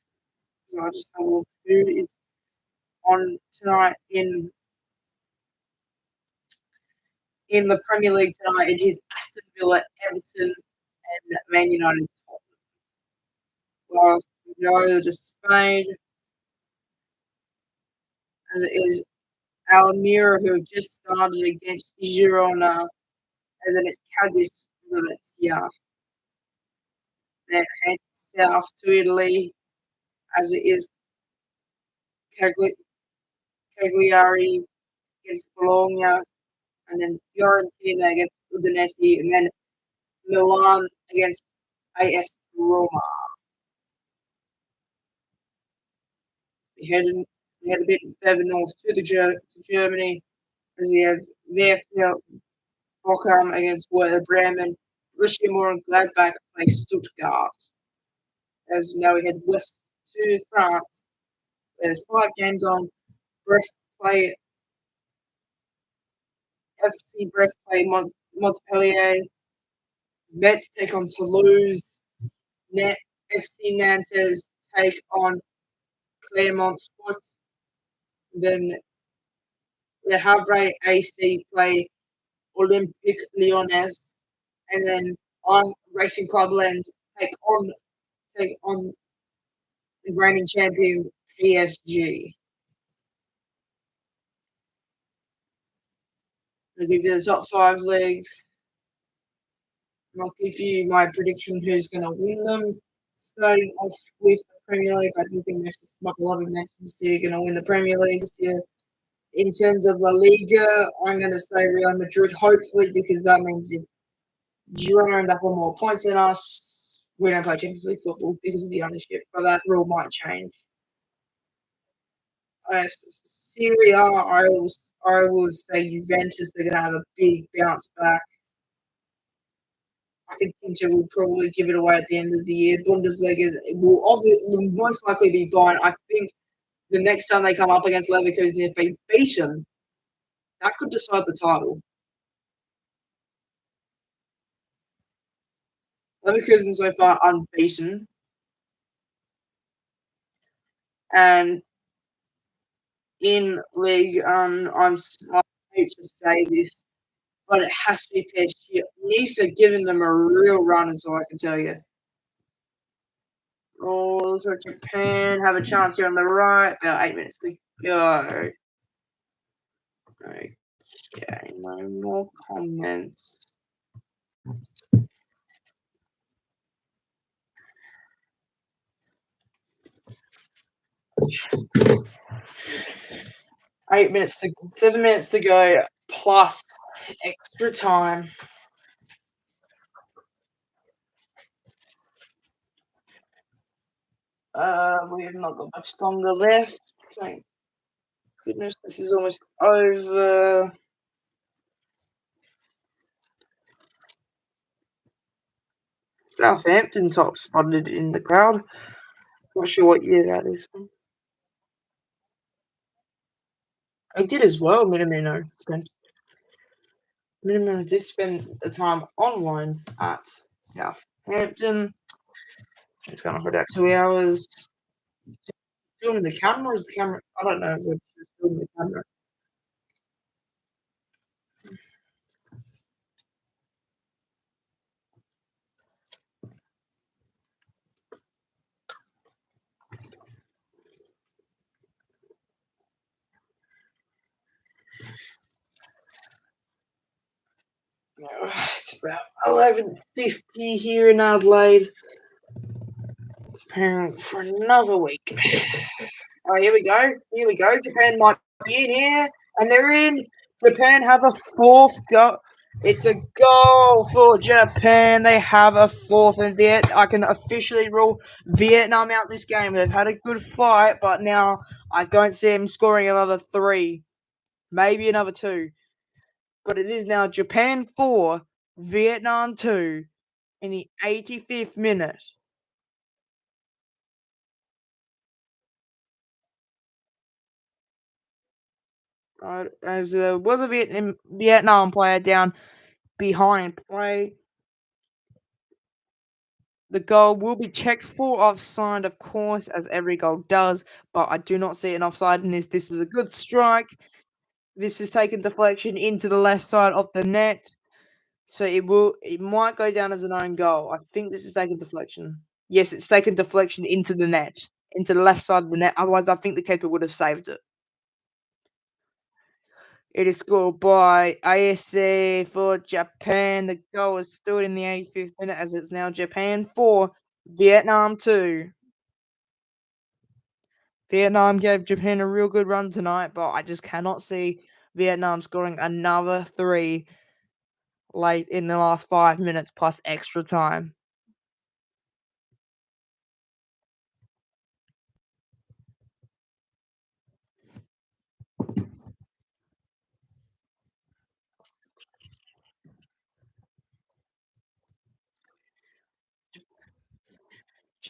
So I just have a look who is on tonight in the Premier League tonight. It is Aston Villa, Everton, and Man United. Whilst we go to Spain, as it is Almira, who have just started against Girona, and then it's Cadiz Valencia. Then head south to Italy, as it is Cagli- Cagliari against Bologna, and then Fiorentina against Udinese, and then Milan against AS Roma. We head in, we head a bit further north to to Germany, as we have VfL Bochum against Werder Bremen, Borussia Mönchengladbach against Stuttgart. As now we head west to France, there's 5 games on. Brest play FC Brest play Montpellier. Metz take on Toulouse. FC Nantes take on Clermont Foot. Then Le Havre AC play Olympique Lyonnais, and then on Racing Club Lens take on the reigning champions PSG. I'll give you the top 5 leagues. And I'll give you my prediction who's going to win them. Starting off with the Premier League, I do think Manchester, like a lot of Manchester City, are going to win the Premier League this year. In terms of La Liga, I'm going to say Real Madrid, hopefully, because that means if Girona end up on more points than us, we don't play Champions League football because of the ownership, but that rule might change. Serie A, I will say Juventus, they're going to have a big bounce back. I think Inter will probably give it away at the end of the year. Bundesliga will most likely be Bayern. I think the next time they come up against Leverkusen, if they beat them, that could decide the title. Leverkusen so far unbeaten. And in league, I hate to say this, but it has to be PSG. Nice are giving them a real run, is all I can tell you. Oh, looks like Japan have a chance here on the right. About 8 minutes to go. Okay, no more comments. Eight minutes to 7 minutes to go, plus extra time. We have not got much longer left. Thank goodness, this is almost over. Southampton top spotted in the crowd. Not sure what year that is. I did as well, Minamino. Minamino did spend the time online at Southampton. It's gone for about 2 hours. Filming the camera, or is the camera? I don't know. We're filming the camera. It's about 11:50 here in Adelaide. Preparing for another week. Oh, here we go. Here we go. Japan might be in here, and they're in. Japan have a 4th goal. It's a goal for Japan. They have a 4th, and I can officially rule Vietnam out this game. They've had a good fight, but now I don't see them scoring another 3, maybe another 2. But it is now Japan 4, Vietnam 2 in the 85th minute. Right, as there was a Vietnam player down behind play. The goal will be checked for offside, of course, as every goal does, but I do not see an offside in this. This is a good strike. This is taking deflection into the left side of the net. So it might go down as an own goal. I think this is taking deflection. Yes, it's taken deflection into the net, into the left side of the net. Otherwise, I think the keeper would have saved it. It is scored by ASC for Japan. The goal was stood in the 85th minute as it's now Japan 4, Vietnam 2. Vietnam gave Japan a real good run tonight, but I just cannot see Vietnam scoring another three late in the last 5 minutes plus extra time.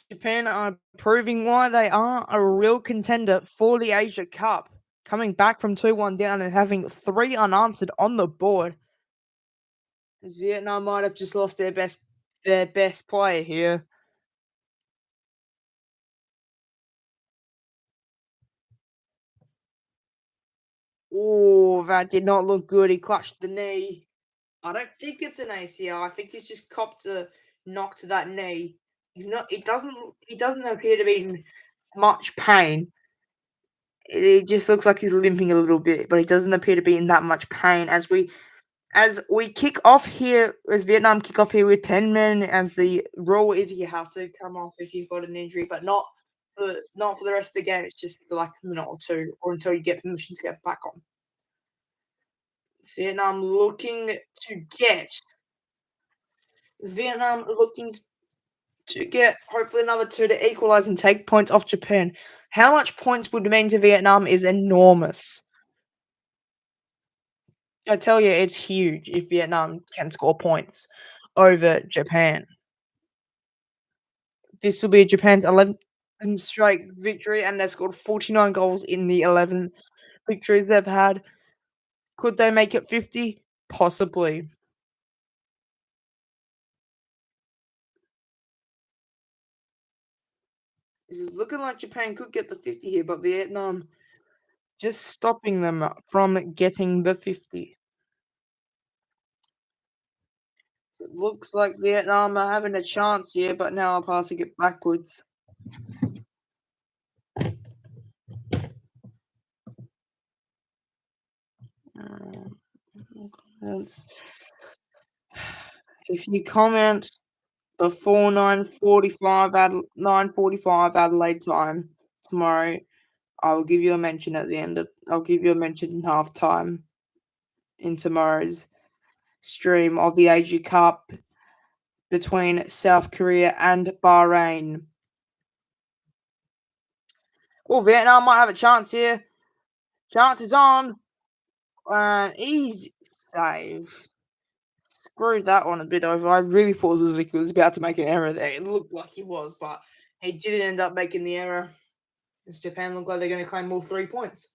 Japan are proving why they are a real contender for the Asia Cup, coming back from 2-1 down and having three unanswered on the board. Vietnam might have just lost their best player here. Oh, that did not look good. He clutched the knee. I don't think it's an ACL. I think he's just copped a knock to that knee. He's not. He doesn't appear to be in much pain. It just looks like he's limping a little bit, but he doesn't appear to be in that much pain. As we kick off here, as Vietnam kick off here with 10 men, as the rule is you have to come off if you've got an injury, but not for the rest of the game. It's just for like a minute or two, or until you get permission to get back on. Is Vietnam looking to get? Is Vietnam looking to get hopefully another two to equalize and take points off Japan? How much points would mean to Vietnam is enormous. I tell you, it's huge if Vietnam can score points over Japan. This will be Japan's 11th straight victory, and they've scored 49 goals in the 11 victories they've had. Could they make it 50? Possibly. This is looking like Japan could get the 50 here, but Vietnam just stopping them from getting the 50. So it looks like Vietnam are having a chance here, but now I'm passing it backwards. Um, comments. If you comment before 9:45 Adelaide time tomorrow, I will give you a mention at the end of. I'll give you a mention in halftime in tomorrow's stream of the Asia Cup between South Korea and Bahrain. Oh, Vietnam might have a chance here. Chance is on. Easy save. Screwed that one a bit over. I really thought Suzuki was about to make an error there. It looked like he was, but he didn't end up making the error. Does Japan look like they're going to claim all 3 points?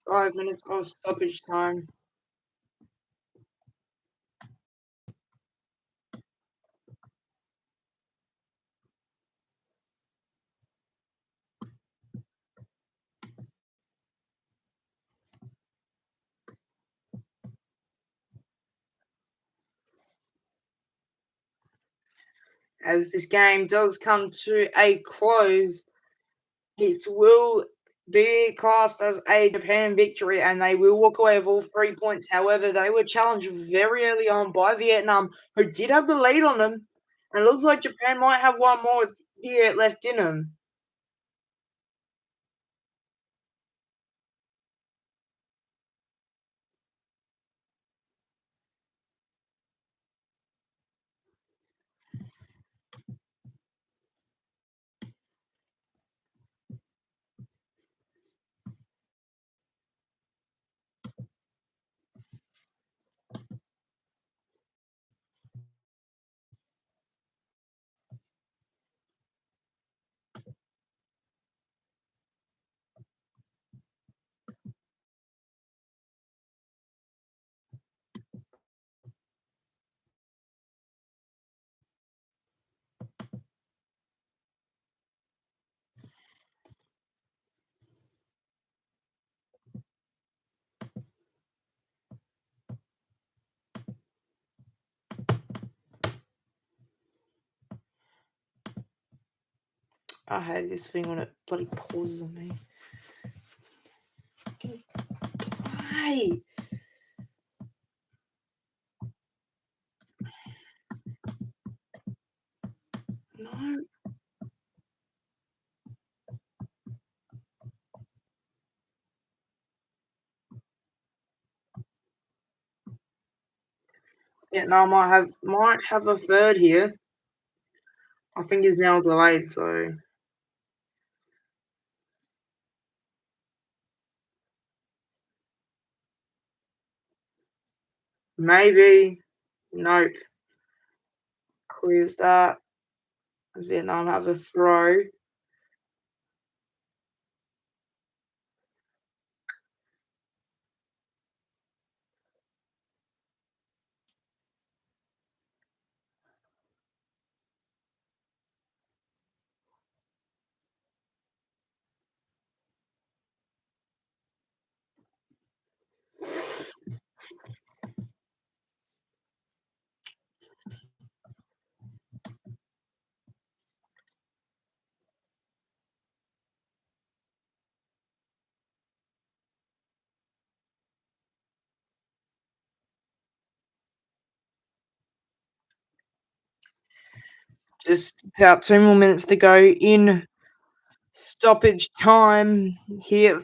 Five minutes of stoppage time. as this game does come to a close, it will be classed as a Japan victory and they will walk away with all 3 points. However, they were challenged very early on by Vietnam, who did have the lead on them. And it looks like Japan might have one more here left in them. I hate this thing when it bloody pauses on me. Why? No. Yeah, no, I might have a third here. I think his nails are delayed, so maybe. Nope. Clears that. Vietnam have a throw. Just about 2 more minutes to go in stoppage time here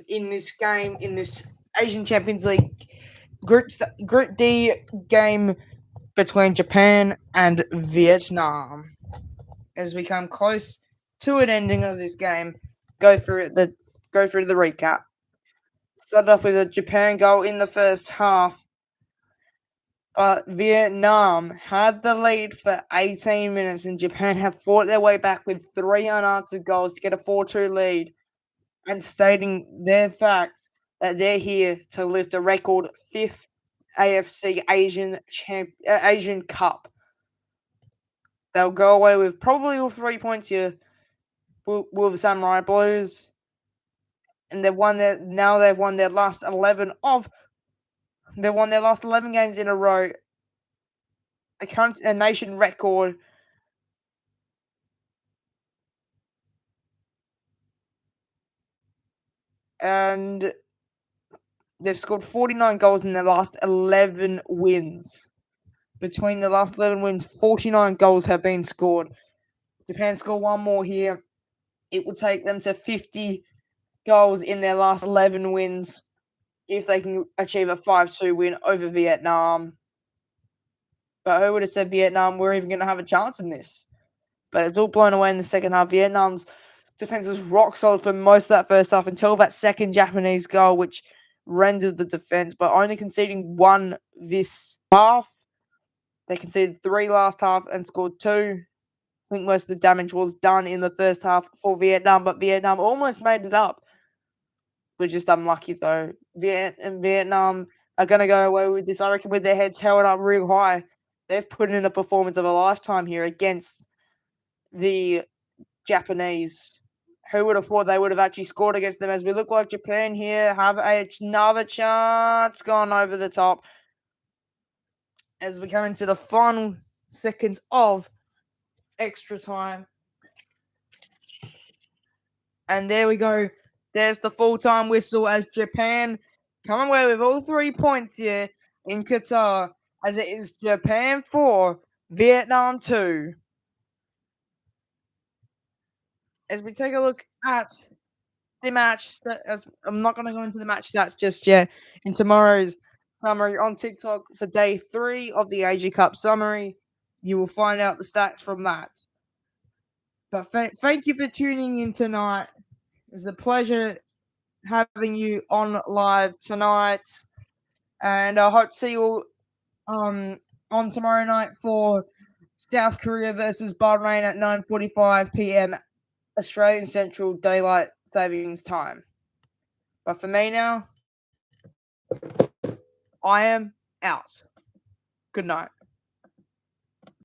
in this game, in this Asian Champions League Group D game between Japan and Vietnam. As we come close to an ending of this game, go through the recap. Started off with a Japan goal in the first half, but Vietnam had the lead for 18 minutes, and Japan have fought their way back with 3 unanswered goals to get a 4-2 lead, and stating their fact that they're here to lift a record 5th AFC Asian Cup. They'll go away with probably all 3 points here with the Samurai Blues, and they've won their last 11 games in a row, a nation record. And they've scored 49 goals in their last 11 wins. Between the last 11 wins, 49 goals have been scored. Japan score one more here. It will take them to 50 goals in their last 11 wins if they can achieve a 5-2 win over Vietnam. But who would have said Vietnam were even going to have a chance in this? But it's all blown away in the second half. Vietnam's defense was rock solid for most of that first half until that second Japanese goal, which rendered the defense, but only conceding 1 this half. They conceded 3 last half and scored 2. I think most of the damage was done in the first half for Vietnam, but Vietnam almost made it up. We're just unlucky though. Vietnam are going to go away with this, I reckon, with their heads held up real high. They've put in a performance of a lifetime here against the Japanese. Who would have thought they would have actually scored against them, as we look like Japan here have another chance gone over the top as we come into the final seconds of extra time. And there we go. There's the full-time whistle as Japan come away with all 3 points here in Qatar, as it is Japan 4, Vietnam 2. As we take a look at the match, I'm not going to go into the match stats just yet. In tomorrow's summary on TikTok for day 3 of the AG Cup summary, you will find out the stats from that. But thank you for tuning in tonight. It was a pleasure having you on live tonight, and I hope to see you on tomorrow night for South Korea versus Bahrain at 9:45 p.m. Australian Central Daylight Savings Time. But for me now, I am out. Good night.